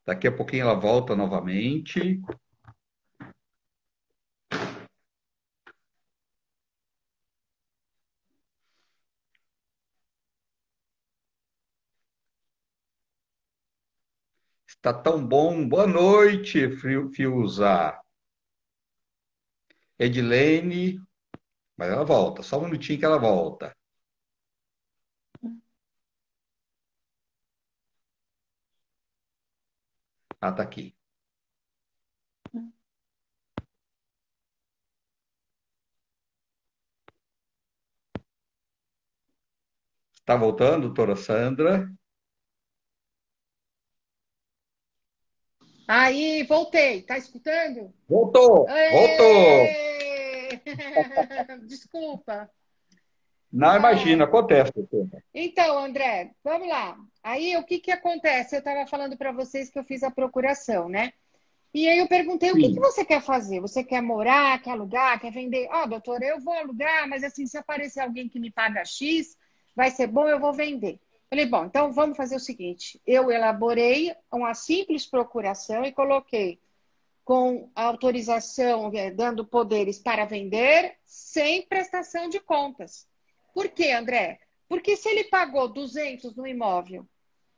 [SPEAKER 1] Daqui a pouquinho ela volta novamente. Está tão bom. Boa noite, Fiuza. Edilene. Mas ela volta. Só um minutinho que ela volta. Ah, está aqui. Está voltando, doutora Sandra?
[SPEAKER 2] Aí, voltei. Tá escutando?
[SPEAKER 1] Voltou, voltou.
[SPEAKER 2] Ê! Desculpa.
[SPEAKER 1] Não, imagina,
[SPEAKER 2] Ah,
[SPEAKER 1] acontece, doutora.
[SPEAKER 2] então, André, vamos lá. Aí, o que que acontece? Eu estava falando para vocês que eu fiz a procuração, né? E aí eu perguntei, o que que
[SPEAKER 1] Sim,
[SPEAKER 2] você quer fazer? Você quer morar, quer alugar, quer vender? Ó, doutora, eu vou alugar, mas assim, se aparecer alguém que me paga X, vai ser bom, eu vou vender. Falei, bom, então vamos fazer o seguinte. Eu elaborei uma simples procuração e coloquei com autorização, dando poderes para vender, sem prestação de contas. Por quê, André? Porque se ele pagou 200 no imóvel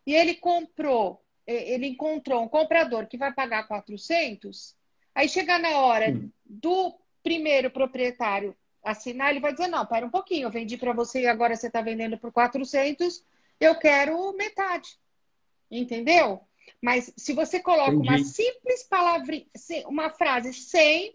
[SPEAKER 2] e ele comprou, ele encontrou um comprador que vai pagar 400, aí chega na hora
[SPEAKER 1] sim,
[SPEAKER 2] do primeiro proprietário assinar, ele vai dizer, não, pera um pouquinho, eu vendi para você e agora você está vendendo por 400, eu quero metade. Entendeu? Mas se você coloca uma
[SPEAKER 1] entendi.
[SPEAKER 2] simples palavra, uma frase sem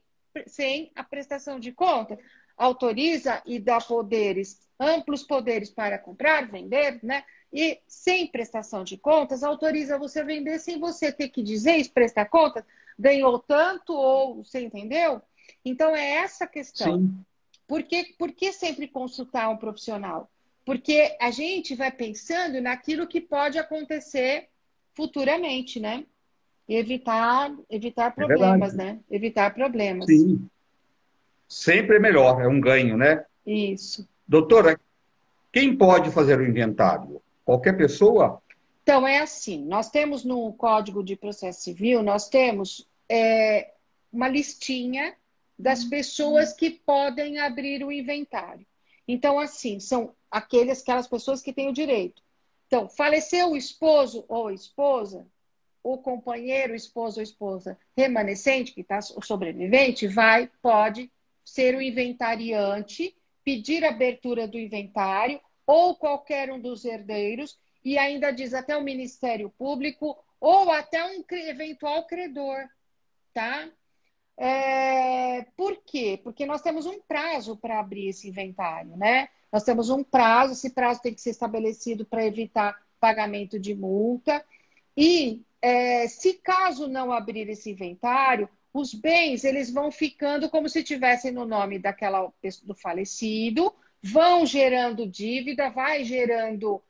[SPEAKER 2] a prestação de conta, autoriza e dá poderes, amplos poderes para comprar, vender, né? E sem prestação de contas, autoriza você a vender sem você ter que dizer e prestar contas, ganhou tanto ou você entendeu? Então é essa a questão.
[SPEAKER 1] Sim,
[SPEAKER 2] Por que sempre consultar um profissional? Porque a gente vai pensando naquilo que pode acontecer futuramente, né? E evitar
[SPEAKER 1] é
[SPEAKER 2] problemas,
[SPEAKER 1] verdade.
[SPEAKER 2] né? Evitar problemas.
[SPEAKER 1] Sim, sempre é melhor, é um ganho, né?
[SPEAKER 2] Isso.
[SPEAKER 1] Doutora, quem pode fazer o inventário? Qualquer pessoa?
[SPEAKER 2] Então, é assim, nós temos no Código de Processo Civil, nós temos uma listinha das pessoas que podem abrir o inventário. Então, assim, são aquelas pessoas que têm o direito. Então, faleceu o esposo ou esposa, o companheiro, esposo ou esposa remanescente, que está sobrevivente, pode ser o inventariante, pedir abertura do inventário ou qualquer um dos herdeiros, e ainda diz até o Ministério Público ou até um eventual credor, tá? Por quê? Porque nós temos um prazo para abrir esse inventário, né? Nós temos um prazo, esse prazo tem que ser estabelecido para evitar pagamento de multa. E se caso não abrir esse inventário, os bens eles vão ficando como se tivessem no nome daquela do falecido, vão gerando dívida, vai gerando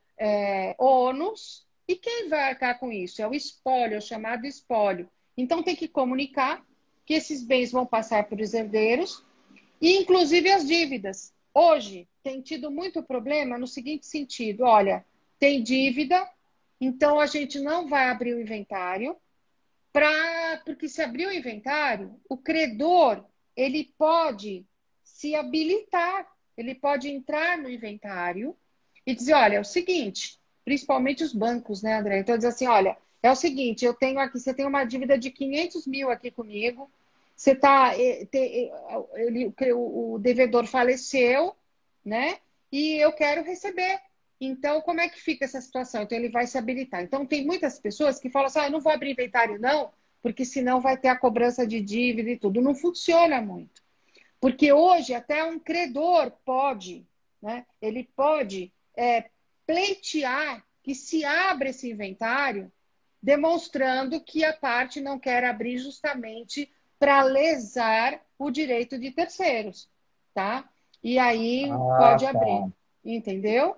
[SPEAKER 2] ônus, e quem vai arcar com isso? É o espólio, é o chamado espólio. Então tem que comunicar que esses bens vão passar para os herdeiros, e inclusive as dívidas. Hoje tem tido muito problema no seguinte sentido: olha, tem dívida, então a gente não vai abrir o inventário, porque se abrir o inventário, o credor ele pode se habilitar, ele pode entrar no inventário e dizer, olha, é o seguinte, principalmente os bancos, né, André? Então diz assim, olha, é o seguinte, eu tenho aqui, você tem uma dívida de 500 mil aqui comigo, você tá, o devedor faleceu, né? E eu quero receber. Então, como é que fica essa situação? Então, ele vai se habilitar. Então, tem muitas pessoas que falam assim: ah, eu não vou abrir inventário, não, porque senão vai ter a cobrança de dívida e tudo. Não funciona muito. Porque hoje, até um credor pode, né? Ele pode pleitear que se abra esse inventário, demonstrando que a parte não quer abrir justamente para lesar o direito de terceiros, tá? E aí pode
[SPEAKER 1] Ah,
[SPEAKER 2] abrir,
[SPEAKER 1] tá.
[SPEAKER 2] entendeu?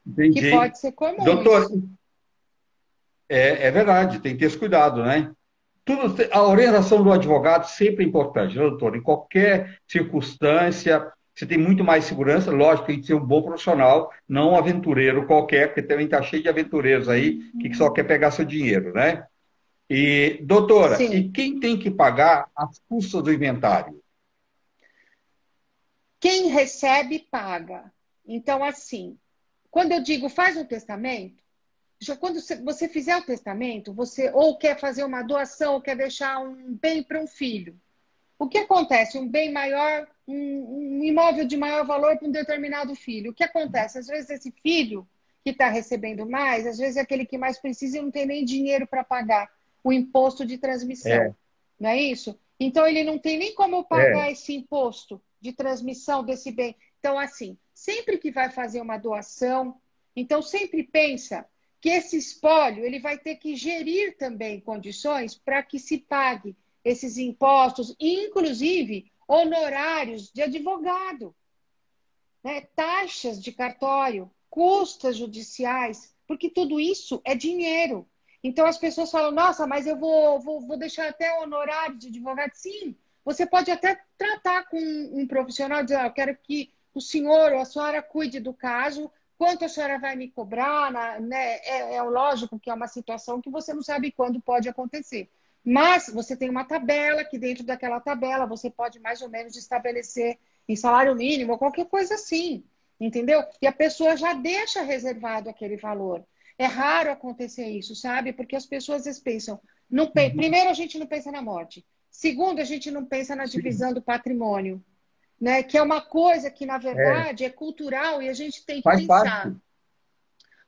[SPEAKER 2] Que
[SPEAKER 1] Entendi.
[SPEAKER 2] pode ser comum
[SPEAKER 1] Doutor,
[SPEAKER 2] isso.
[SPEAKER 1] é verdade, tem que ter esse cuidado, né? A orientação do advogado sempre é importante, né, doutor? Em qualquer circunstância, você tem muito mais segurança. Lógico, tem que ser um bom profissional, não um aventureiro qualquer, porque também está cheio de aventureiros aí que só quer pegar seu dinheiro, né? E, doutora, e
[SPEAKER 2] Sim.
[SPEAKER 1] quem tem que pagar as custas do inventário?
[SPEAKER 2] Quem recebe, paga. Então, assim, quando eu digo faz um testamento, quando você fizer o testamento, você ou quer fazer uma doação, ou quer deixar um bem para um filho. O que acontece? Um bem maior, um imóvel de maior valor para um determinado filho. O que acontece? Às vezes esse filho que está recebendo mais, às vezes é aquele que mais precisa e não tem nem dinheiro para pagar o imposto de
[SPEAKER 1] É,
[SPEAKER 2] transmissão. Não é isso? Então ele não tem nem como
[SPEAKER 1] é,
[SPEAKER 2] pagar esse imposto de transmissão desse bem. Então, assim, sempre que vai fazer uma doação, então sempre pensa que esse espólio ele vai ter que gerir também condições para que se pague esses impostos, inclusive honorários de advogado, né? Taxas de cartório, custas judiciais, porque tudo isso é dinheiro. Então as pessoas falam, nossa, mas eu vou deixar até o honorário de advogado. Sim, você pode até tratar com um profissional, dizer, eu quero que o senhor ou a senhora cuide do caso, quanto a senhora vai me cobrar, né? É lógico que é uma situação que você não sabe quando pode acontecer. Mas você tem uma tabela, que dentro daquela tabela você pode mais ou menos estabelecer em salário mínimo, ou qualquer coisa assim, entendeu? E a pessoa já deixa reservado aquele valor. É raro acontecer isso, sabe? Porque as pessoas às vezes pensam,
[SPEAKER 1] Uhum.
[SPEAKER 2] primeiro a gente não pensa na morte, segundo a gente não pensa na
[SPEAKER 1] Sim,
[SPEAKER 2] divisão do patrimônio, né? Que é uma coisa que na
[SPEAKER 1] é,
[SPEAKER 2] verdade é cultural e a gente tem que
[SPEAKER 1] faz
[SPEAKER 2] pensar
[SPEAKER 1] parte.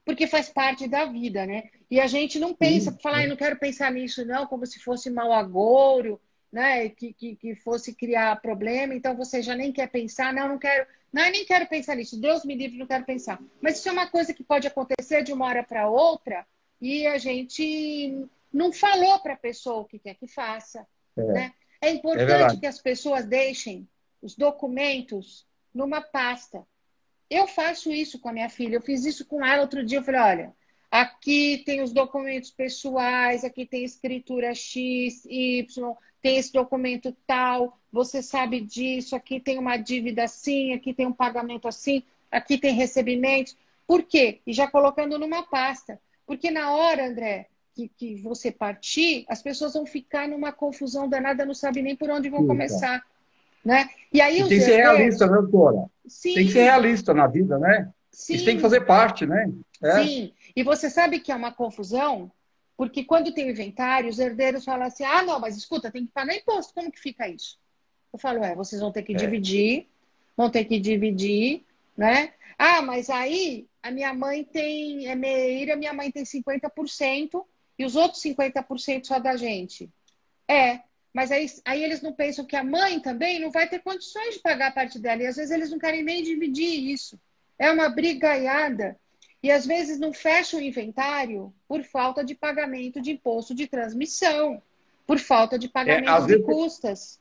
[SPEAKER 2] porque faz parte da vida, né? E a gente não pensa,
[SPEAKER 1] Sim,
[SPEAKER 2] falar, eu
[SPEAKER 1] é.
[SPEAKER 2] não quero pensar nisso, não, como se fosse mau agouro, né? Que fosse criar problema, então você já nem quer pensar, não, não quero, não, eu nem quero pensar nisso, Deus me livre, não quero pensar. Mas isso é uma coisa que pode acontecer de uma hora para outra e a gente não falou para a pessoa o que quer que faça, né? É
[SPEAKER 1] É
[SPEAKER 2] importante
[SPEAKER 1] verdade.
[SPEAKER 2] que as pessoas deixem os documentos numa pasta. Eu faço isso com a minha filha. Eu fiz isso com ela outro dia. Eu falei, olha, aqui tem os documentos pessoais, aqui tem escritura X, Y, tem esse documento tal, você sabe disso, aqui tem uma dívida assim, aqui tem um pagamento assim, aqui tem recebimentos. Por quê? E já colocando numa pasta. Porque na hora, André, que você partir, as pessoas vão ficar numa confusão danada, não sabem nem por onde vão
[SPEAKER 1] Fica.
[SPEAKER 2] começar, né? E aí
[SPEAKER 1] E
[SPEAKER 2] os
[SPEAKER 1] tem que ser realista,
[SPEAKER 2] herdeiros,
[SPEAKER 1] né, doutora? Tem que ser
[SPEAKER 2] sim,
[SPEAKER 1] realista na vida, né? Isso tem que fazer
[SPEAKER 2] sim,
[SPEAKER 1] parte, né? É.
[SPEAKER 2] sim, e você sabe que é uma confusão, porque quando tem o inventário, os herdeiros falam assim: ah, não, mas escuta, tem que pagar imposto, como que fica isso? Eu falo: vocês
[SPEAKER 1] É.
[SPEAKER 2] vão ter que dividir, né? Ah, mas aí a minha mãe tem, é meia, minha mãe tem 50% e os outros 50% só da gente. É, mas aí eles não pensam que a mãe também não vai ter condições de pagar a parte dela, e às vezes eles não querem nem dividir isso. É uma brigaiada. E às vezes não fecha o inventário por falta de pagamento de imposto de transmissão, por falta de pagamento
[SPEAKER 1] Às
[SPEAKER 2] de
[SPEAKER 1] vezes,
[SPEAKER 2] custas.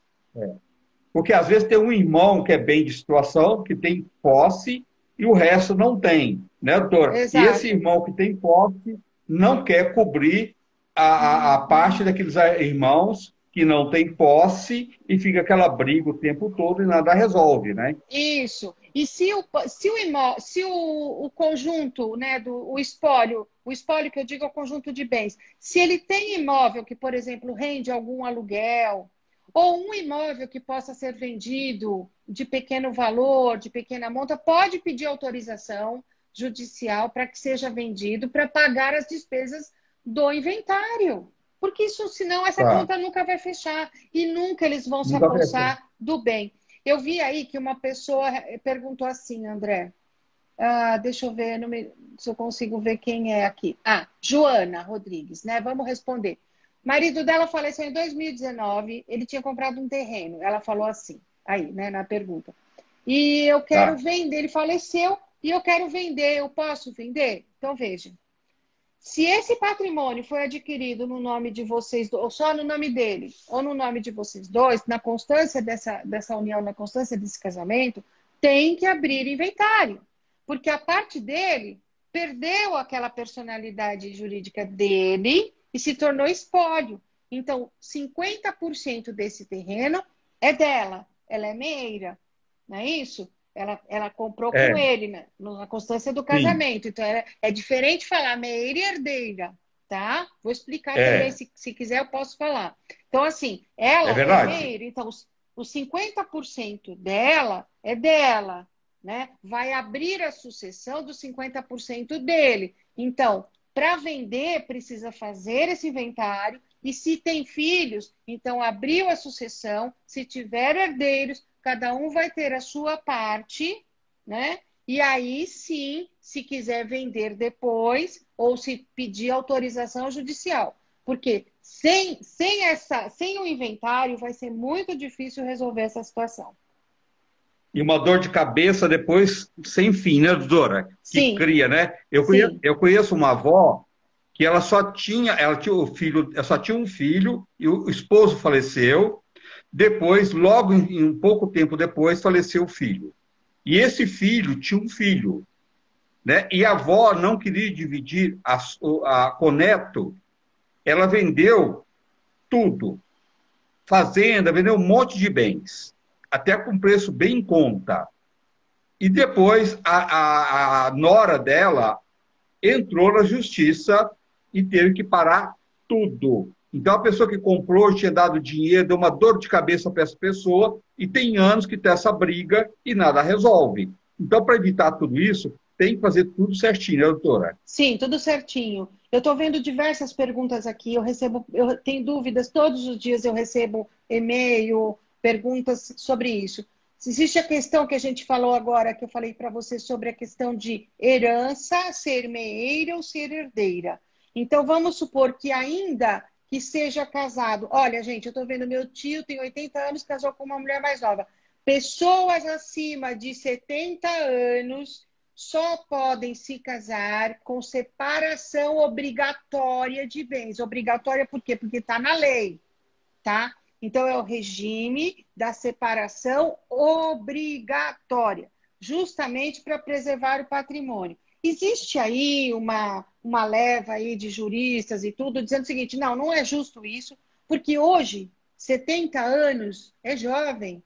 [SPEAKER 1] porque às vezes tem um irmão que é bem de situação, que tem posse, e o resto não tem, né, doutora? E esse
[SPEAKER 2] Exato.
[SPEAKER 1] irmão que tem posse não quer cobrir a parte daqueles irmãos que não têm posse e fica aquela briga o tempo todo e nada resolve, né?
[SPEAKER 2] Isso. E se o conjunto, né, o espólio que eu digo é o conjunto de bens, se ele tem imóvel que, por exemplo, rende algum aluguel, ou um imóvel que possa ser vendido de pequeno valor, de pequena monta, pode pedir autorização judicial para que seja vendido para pagar as despesas do inventário. Porque isso, senão, essa
[SPEAKER 1] Tá.
[SPEAKER 2] conta nunca vai fechar e nunca eles vão se
[SPEAKER 1] Nunca fechou.
[SPEAKER 2] apossar do bem. Eu vi aí que uma pessoa perguntou assim, André. Deixa eu ver se eu consigo ver quem é aqui. Joana Rodrigues, né? Vamos responder. O marido dela faleceu em 2019. Ele tinha comprado um terreno. Ela falou assim, aí, né, na pergunta. E eu quero
[SPEAKER 1] Tá.
[SPEAKER 2] vender. Ele faleceu e eu quero vender. Eu posso vender? Então, veja. Se esse patrimônio foi adquirido no nome de vocês, ou só no nome dele, ou no nome de vocês dois, na constância dessa união, na constância desse casamento, tem que abrir inventário. Porque a parte dele perdeu aquela personalidade jurídica dele e se tornou espólio. Então, 50% desse terreno é dela, ela é meira, não é isso? Ela comprou com
[SPEAKER 1] É,
[SPEAKER 2] ele, né, na constância do
[SPEAKER 1] sim.
[SPEAKER 2] casamento. Então, é diferente falar meira e herdeira, tá? Vou explicar também,
[SPEAKER 1] É,
[SPEAKER 2] se quiser, eu posso falar. Então, assim,
[SPEAKER 1] é
[SPEAKER 2] ela é
[SPEAKER 1] verdade.
[SPEAKER 2] meira, então os 50% dela é dela, né? Vai abrir a sucessão dos 50% dele. Então, para vender, precisa fazer esse inventário. E se tem filhos, então abriu a sucessão. Se tiver herdeiros, cada um vai ter a sua parte, né? E aí sim, se quiser vender depois, ou se pedir autorização judicial. Porque sem o inventário vai ser muito difícil resolver essa situação.
[SPEAKER 1] E uma dor de cabeça depois sem fim, né, doutora? Que
[SPEAKER 2] Sim,
[SPEAKER 1] cria, né?
[SPEAKER 2] sim.
[SPEAKER 1] Eu conheço uma avó que ela tinha o filho, ela só tinha um filho e o esposo faleceu. Depois, logo em um pouco tempo depois, faleceu o filho. E esse filho tinha um filho, né? E a avó não queria dividir com o neto. Ela vendeu tudo, fazenda, vendeu um monte de bens, até com preço bem em conta. E depois a nora dela entrou na justiça e teve que parar tudo. Então, a pessoa que comprou tinha dado dinheiro, deu uma dor de cabeça para essa pessoa, e tem anos que tem essa briga e nada resolve. Então, para evitar tudo isso, tem que fazer tudo certinho, né, doutora?
[SPEAKER 2] Sim, tudo certinho. Eu estou vendo diversas perguntas aqui. Eu tenho dúvidas, todos os dias eu recebo e-mail, perguntas sobre isso. Existe a questão que a gente falou agora, que eu falei para você sobre a questão de herança, ser meeira ou ser herdeira. Então, vamos supor que ainda que seja casado. Olha, gente, eu estou vendo meu tio, tem 80 anos, casou com uma mulher mais nova. Pessoas acima de 70 anos só podem se casar com separação obrigatória de bens. Obrigatória por quê? Porque está na lei, tá? Então, é o regime da separação obrigatória, justamente para preservar o patrimônio. Existe aí uma leva aí de juristas e tudo dizendo o seguinte, não, não é justo isso, porque hoje, 70 anos é jovem,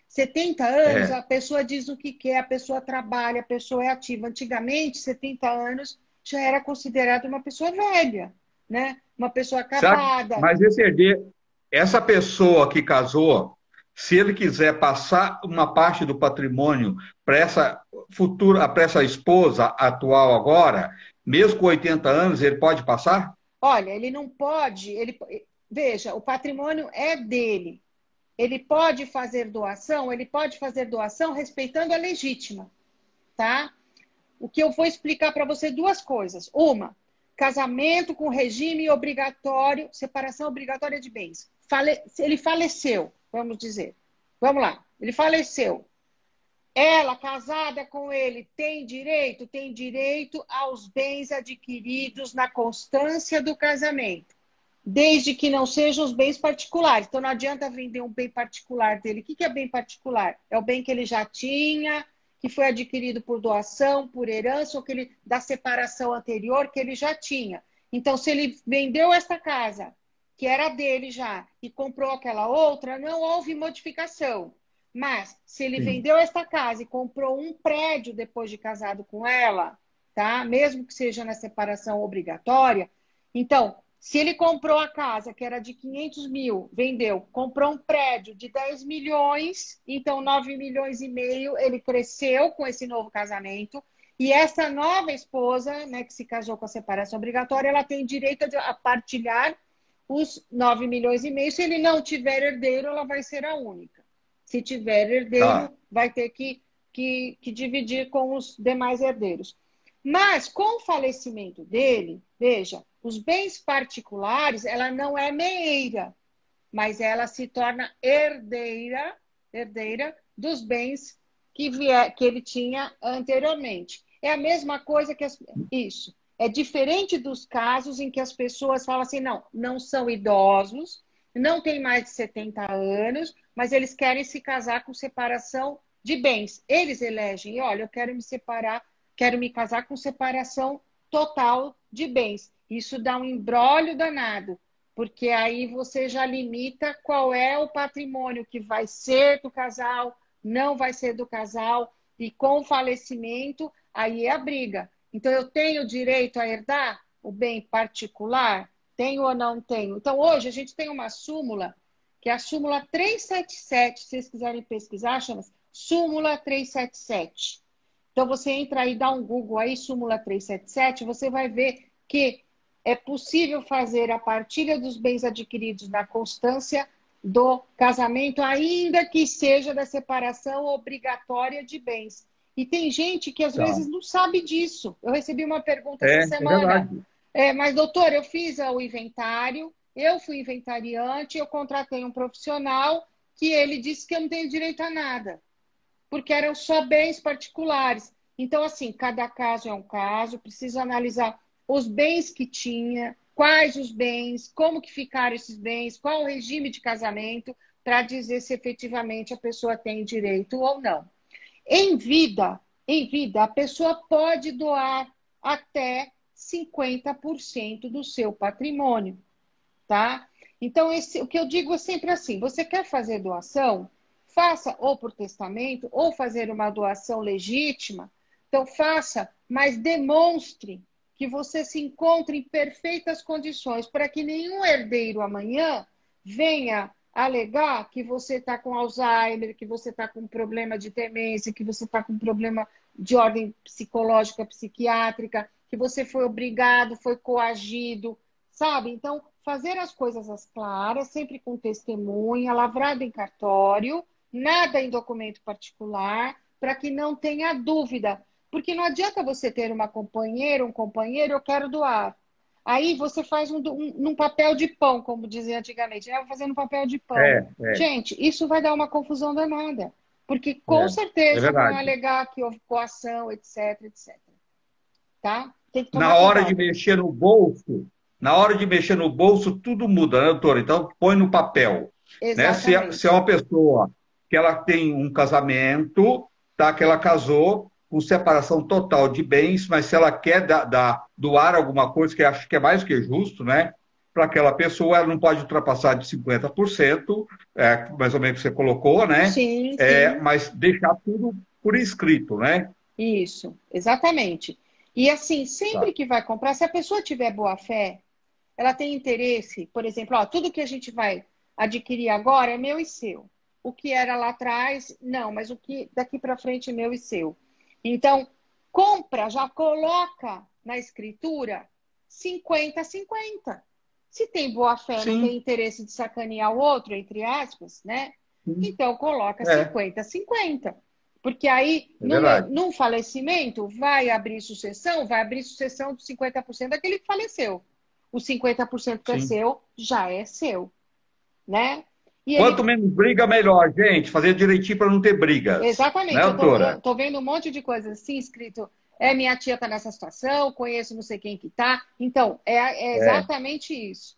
[SPEAKER 2] 70 anos,
[SPEAKER 1] É.
[SPEAKER 2] a pessoa diz o que quer, a pessoa trabalha, a pessoa é ativa. Antigamente, 70 anos já era considerada uma pessoa velha, né? Uma pessoa
[SPEAKER 1] Sabe?
[SPEAKER 2] acabada.
[SPEAKER 1] Mas esse herdeiro, essa pessoa que casou, se ele quiser passar uma parte do patrimônio para essa futura, para essa esposa atual agora, mesmo com 80 anos, ele pode passar?
[SPEAKER 2] Olha, ele não pode, veja, o patrimônio é dele. Ele pode fazer doação respeitando a legítima, tá? O que eu vou explicar para você duas coisas. Uma, casamento com regime obrigatório, separação obrigatória de bens. Ele faleceu, vamos dizer. Vamos lá, ele faleceu. Ela, casada com ele, tem direito? Tem direito aos bens adquiridos na constância do casamento, desde que não sejam os bens particulares. Então, não adianta vender um bem particular dele. O que é bem particular? É o bem que ele já tinha, que foi adquirido por doação, por herança, ou que ele, da separação anterior que ele já tinha. Então, se ele vendeu esta casa, que era dele já, e comprou aquela outra, não houve modificação. Mas, se ele
[SPEAKER 1] Sim.
[SPEAKER 2] vendeu esta casa e comprou um prédio depois de casado com ela, tá? Mesmo que seja na separação obrigatória, então, se ele comprou a casa, que era de 500 mil, vendeu, comprou um prédio de 10 milhões, então 9 milhões e meio, ele cresceu com esse novo casamento. E essa nova esposa, né, que se casou com a separação obrigatória, ela tem direito a partilhar os 9 milhões e meio. Se ele não tiver herdeiro, ela vai ser a única. Se tiver
[SPEAKER 1] Tá.
[SPEAKER 2] herdeiro, vai ter que dividir com os demais herdeiros. Mas, com o falecimento dele, veja, os bens particulares, ela não é meeira, mas ela se torna herdeira dos bens que ele tinha anteriormente. É a mesma coisa que isso. É diferente dos casos em que as pessoas falam assim, não, não são idosos, não têm mais de 70 anos, mas eles querem se casar com separação de bens. Eles elegem, olha, eu quero me separar, quero me casar com separação total de bens. Isso dá um imbróglio danado, porque aí você já limita qual é o patrimônio que vai ser do casal, não vai ser do casal, e com o falecimento, aí é a briga. Então, eu tenho direito a herdar o bem particular? Tenho ou não tenho? Então, hoje a gente tem uma súmula, que é a súmula 377, se vocês quiserem pesquisar, chama-se súmula 377. Então, você entra aí, dá um Google aí, súmula 377, você vai ver que é possível fazer a partilha dos bens adquiridos na constância do casamento, ainda que seja da separação obrigatória de bens. E tem gente que às
[SPEAKER 1] Tá.
[SPEAKER 2] vezes não sabe disso. Eu recebi uma pergunta essa
[SPEAKER 1] É
[SPEAKER 2] semana.
[SPEAKER 1] verdade.
[SPEAKER 2] Mas, doutor, eu fiz o inventário, eu fui inventariante, eu contratei um profissional que ele disse que eu não tenho direito a nada. porque eram só bens particulares. Então, assim, cada caso é um caso, precisa analisar os bens que tinha, quais os bens, como que ficaram esses bens, qual o regime de casamento, para dizer se efetivamente a pessoa tem direito ou não. Em vida, a pessoa pode doar até 50% do seu patrimônio, tá? Então, o que eu digo é sempre assim: você quer fazer doação? Faça ou por testamento, ou fazer uma doação legítima. Então, faça, mas demonstre que você se encontra em perfeitas condições para que nenhum herdeiro amanhã venha alegar que você está com Alzheimer, que você está com problema de demência, que você está com problema de ordem psicológica, psiquiátrica, que você foi obrigado, foi coagido, sabe? Então, fazer as coisas às claras, sempre com testemunha, lavrado em cartório, nada em documento particular, para que não tenha dúvida. Porque não adianta você ter uma companheira, um companheiro, eu quero doar. Aí você faz num papel de pão, como dizia antigamente. Eu vou fazer no papel de pão.
[SPEAKER 1] É, é,
[SPEAKER 2] Gente, isso vai dar uma confusão danada. Porque com
[SPEAKER 1] é
[SPEAKER 2] certeza vão
[SPEAKER 1] verdade.
[SPEAKER 2] alegar que houve coação, etc, etc. Tá? Tem que tomar
[SPEAKER 1] Na hora de
[SPEAKER 2] cuidado.
[SPEAKER 1] mexer no bolso, na hora de mexer no bolso, tudo muda, né, doutora? Então, põe no papel, né? Se é
[SPEAKER 2] Exatamente.
[SPEAKER 1] uma pessoa que ela tem um casamento, tá? Que ela casou com separação total de bens, mas se ela quer doar alguma coisa, que acho que é mais que justo, né? Para aquela pessoa, ela não pode ultrapassar de 50%, mais ou menos que você colocou, né?
[SPEAKER 2] Sim, sim.
[SPEAKER 1] Mas deixar tudo por escrito, né?
[SPEAKER 2] Isso, exatamente. E assim, sempre
[SPEAKER 1] Tá.
[SPEAKER 2] que vai comprar, se a pessoa tiver boa fé, ela tem interesse, por exemplo, ó, tudo que a gente vai adquirir agora é meu e seu. O que era lá atrás, não, mas o que daqui para frente é meu e seu. Então, compra, já coloca na escritura 50-50. Se tem boa fé, não tem
[SPEAKER 1] Sim,
[SPEAKER 2] interesse de sacanear o outro, entre aspas, né?
[SPEAKER 1] sim.
[SPEAKER 2] Então, coloca
[SPEAKER 1] É,
[SPEAKER 2] 50-50. Porque aí,
[SPEAKER 1] é verdade.
[SPEAKER 2] num falecimento, vai abrir sucessão de 50% daquele que faleceu. Os 50% que é
[SPEAKER 1] Sim.
[SPEAKER 2] seu, já é seu, né? E ele,
[SPEAKER 1] Quanto menos briga, melhor, gente. Fazer direitinho para não ter brigas. Né,
[SPEAKER 2] exatamente,
[SPEAKER 1] doutora?
[SPEAKER 2] eu tô vendo um monte de coisas assim, escrito, minha tia tá nessa situação, conheço não sei quem que tá. Então, é
[SPEAKER 1] É,
[SPEAKER 2] exatamente isso.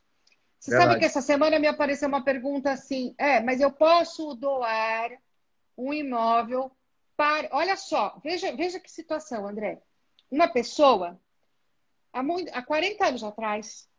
[SPEAKER 2] Você sabe que
[SPEAKER 1] verdade.
[SPEAKER 2] essa semana me apareceu uma pergunta assim, mas eu posso doar um imóvel para. Olha só, veja que situação, André. Uma pessoa, há 40 anos atrás,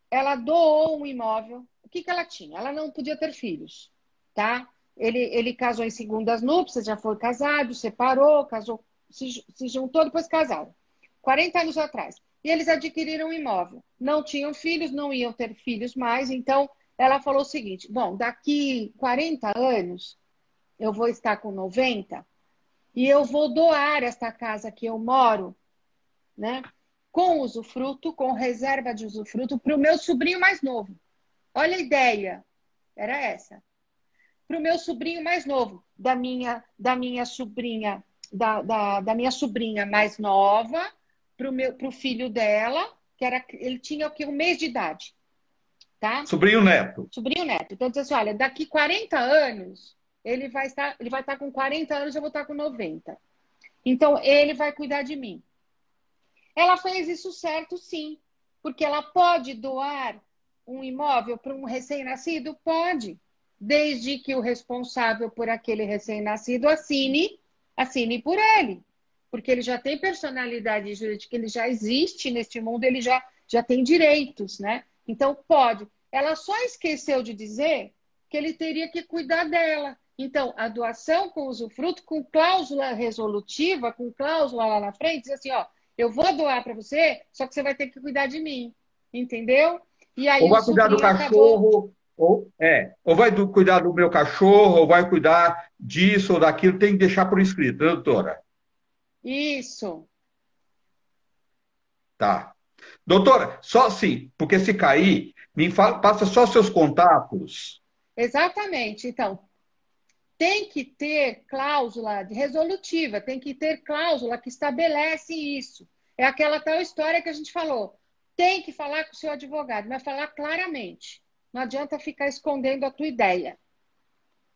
[SPEAKER 2] ela doou um imóvel. O que ela tinha? Ela não podia ter filhos, tá? Ele casou em segundas núpcias, já foi casado, separou, casou, se juntou, depois casaram. 40 anos atrás. E eles adquiriram um imóvel. Não tinham filhos, não iam ter filhos mais, então ela falou o seguinte: bom, daqui 40 anos eu vou estar com 90 e eu vou doar esta casa que eu moro, né, com usufruto, com reserva de usufruto, para o meu sobrinho mais novo. Olha a ideia, era essa. Para o meu sobrinho mais novo, da minha sobrinha, da minha sobrinha mais nova, para o filho dela, ele tinha o quê? Um mês de idade, tá?
[SPEAKER 1] Sobrinho neto.
[SPEAKER 2] Sobrinho neto. Então, diz assim, olha, daqui 40 anos, ele vai estar com 40 anos, eu vou estar com 90. Então, ele vai cuidar de mim. Ela fez isso certo, sim, porque ela pode doar um imóvel para um recém-nascido? Pode, desde que o responsável por aquele recém-nascido assine por ele, porque ele já tem personalidade jurídica, ele já existe neste mundo, ele já tem direitos, né? Então, pode. Ela só esqueceu de dizer que ele teria que cuidar dela. Então, a doação com usufruto, com cláusula resolutiva, com cláusula lá na frente, diz assim, ó, eu vou doar para você, só que você vai ter que cuidar de mim, entendeu? E
[SPEAKER 1] Ou
[SPEAKER 2] aí o
[SPEAKER 1] vai cuidar do
[SPEAKER 2] sobrinho acabou.
[SPEAKER 1] cachorro, ou vai cuidar do meu cachorro, ou vai cuidar disso ou daquilo, tem que deixar por escrito, né, doutora?
[SPEAKER 2] Isso,
[SPEAKER 1] Tá. Doutora, só assim, porque se cair, passa só seus contatos.
[SPEAKER 2] exatamente. Então, tem que ter cláusula resolutiva, tem que ter cláusula que estabelece isso. É aquela tal história que a gente falou. Tem que falar com o seu advogado, mas falar claramente. Não adianta ficar escondendo a tua ideia.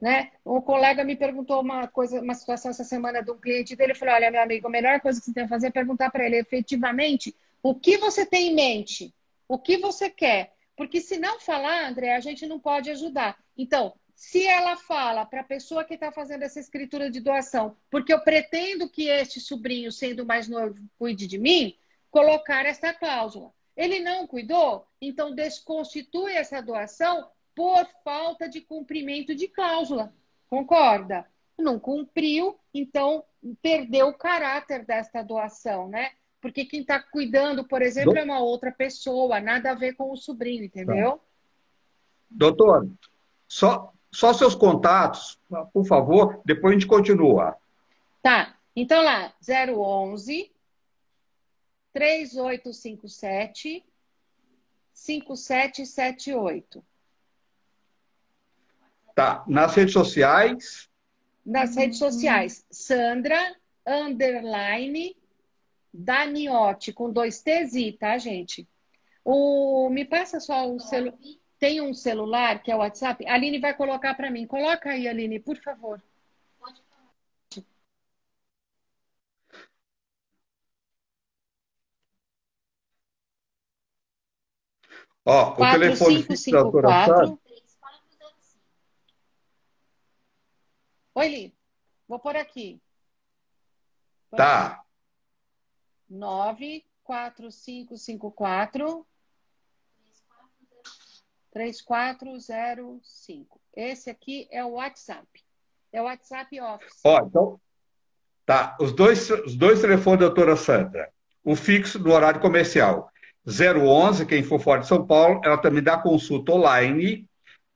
[SPEAKER 2] né? Um colega me perguntou uma coisa, uma situação essa semana de um cliente dele, eu falei, olha, meu amigo, a melhor coisa que você tem que fazer é perguntar para ele efetivamente o que você tem em mente, o que você quer. Porque se não falar, André, a gente não pode ajudar. Então, se ela fala para a pessoa que está fazendo essa escritura de doação, porque eu pretendo que este sobrinho, sendo mais novo, cuide de mim, colocar essa cláusula. Ele não cuidou, então desconstitui essa doação por falta de cumprimento de cláusula. Concorda? Não cumpriu, então perdeu o caráter desta doação, né? Porque quem está cuidando, por exemplo, é
[SPEAKER 1] Do-
[SPEAKER 2] uma outra pessoa, nada a ver com o sobrinho, entendeu?
[SPEAKER 1] Doutor, só seus contatos, por favor, depois a gente continua.
[SPEAKER 2] Tá. Então lá, 011 3857 5778.
[SPEAKER 1] Tá, nas redes sociais,
[SPEAKER 2] Nas redes sociais, Sandra underline Daniotti, com dois T's, tá, gente? Me passa só o celular. Tem um celular que é o WhatsApp. A Aline vai colocar para mim. Coloca aí, Aline, por favor.
[SPEAKER 1] ó, o
[SPEAKER 2] Quatro
[SPEAKER 1] telefone
[SPEAKER 2] cinco
[SPEAKER 1] fixo da
[SPEAKER 2] cinco
[SPEAKER 1] doutora Sandra,
[SPEAKER 2] quatro. Oi, Li. Vou por aqui. Por aqui.
[SPEAKER 1] tá,
[SPEAKER 2] 94554 3405. Esse aqui é o WhatsApp. É o WhatsApp Office.
[SPEAKER 1] ó, então, tá, os dois telefones da doutora Sandra, o fixo do horário comercial, 011, quem for fora de São Paulo, ela também dá consulta online,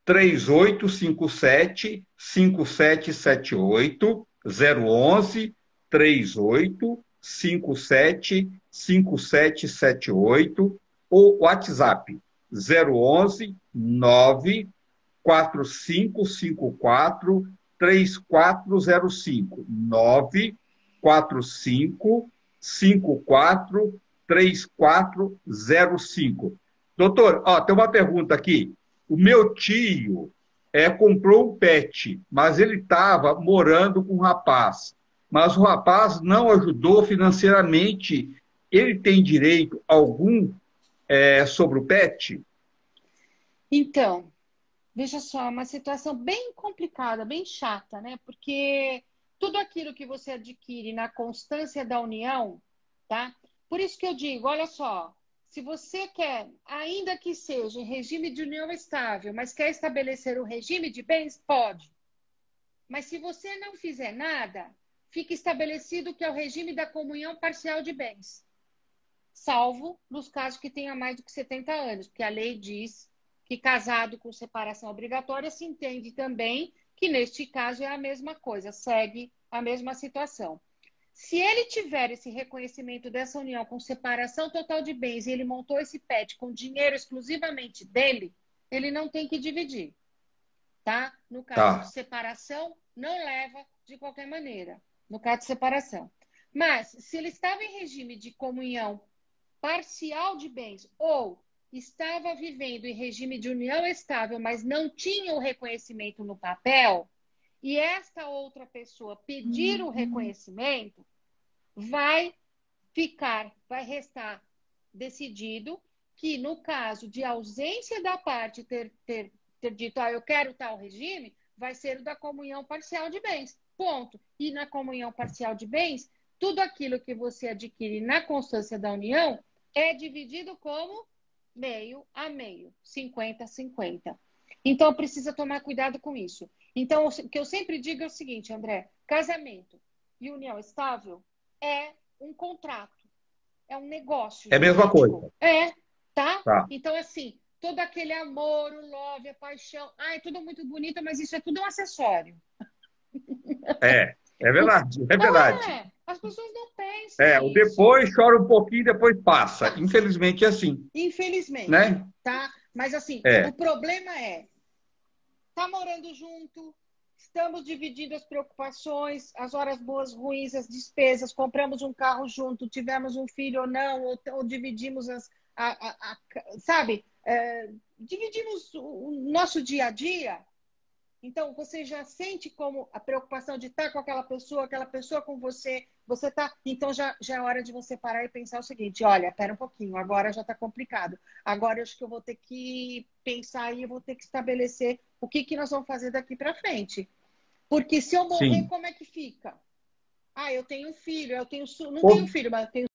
[SPEAKER 1] 3857-5778, 011 3857-5778, ou WhatsApp 011 94554 3405 94554 3405. Doutor, ó, tem uma pergunta aqui. O meu tio comprou um pet, mas ele estava morando com um rapaz. Mas o rapaz não ajudou financeiramente. Ele tem direito algum sobre o pet?
[SPEAKER 2] Então, veja só, é uma situação bem complicada, bem chata, né? Porque tudo aquilo que você adquire na constância da união, tá? Por isso que eu digo, olha só, se você quer, ainda que seja em regime de união estável, mas quer estabelecer o regime de bens, pode. Mas se você não fizer nada, fica estabelecido que é o regime da comunhão parcial de bens, salvo nos casos que tenha mais do que 70 anos, porque a lei diz que casado com separação obrigatória se entende também que neste caso é a mesma coisa, segue a mesma situação. Se ele tiver esse reconhecimento dessa união com separação total de bens e ele montou esse pet com dinheiro exclusivamente dele, ele não tem que dividir, tá? No caso de
[SPEAKER 1] Tá,
[SPEAKER 2] separação, não leva de qualquer maneira, no caso de separação. Mas se ele estava em regime de comunhão parcial de bens ou estava vivendo em regime de união estável, mas não tinha o reconhecimento no papel, e esta outra pessoa pedir o reconhecimento, vai restar decidido que, no caso de ausência da parte ter dito, eu quero tal regime, vai ser o da comunhão parcial de bens. Ponto. E na comunhão parcial de bens, tudo aquilo que você adquire na constância da união é dividido como meio a meio, 50-50. Então, precisa tomar cuidado com isso. Então, o que eu sempre digo é o seguinte, André: casamento e união estável é um contrato, é um negócio
[SPEAKER 1] é a mesma
[SPEAKER 2] jurídico.
[SPEAKER 1] coisa.
[SPEAKER 2] Tá?
[SPEAKER 1] Tá.
[SPEAKER 2] Então, assim, todo aquele amor, o love, a paixão, é tudo muito bonito, mas isso é tudo um acessório.
[SPEAKER 1] É verdade, é verdade.
[SPEAKER 2] As pessoas não pensam
[SPEAKER 1] O
[SPEAKER 2] nisso.
[SPEAKER 1] depois chora um pouquinho, depois passa. Infelizmente é assim,
[SPEAKER 2] Infelizmente,
[SPEAKER 1] né?
[SPEAKER 2] tá? Mas assim, o
[SPEAKER 1] É,
[SPEAKER 2] problema é, tá morando junto, estamos dividindo as preocupações, as horas boas, ruins, as despesas, compramos um carro junto, tivemos um filho ou não, ou dividimos sabe? Dividimos o nosso dia a dia. Então, você já sente como a preocupação de estar com aquela pessoa com você, você tá. Então, já é hora de você parar e pensar o seguinte: olha, espera um pouquinho, agora já está complicado. Agora eu acho que eu vou ter que pensar e eu vou ter que estabelecer o que, que nós vamos fazer daqui para frente. Porque se eu morrer,
[SPEAKER 1] Sim.
[SPEAKER 2] como é que fica? Ah, eu tenho um filho, não tenho filho, mas eu tenho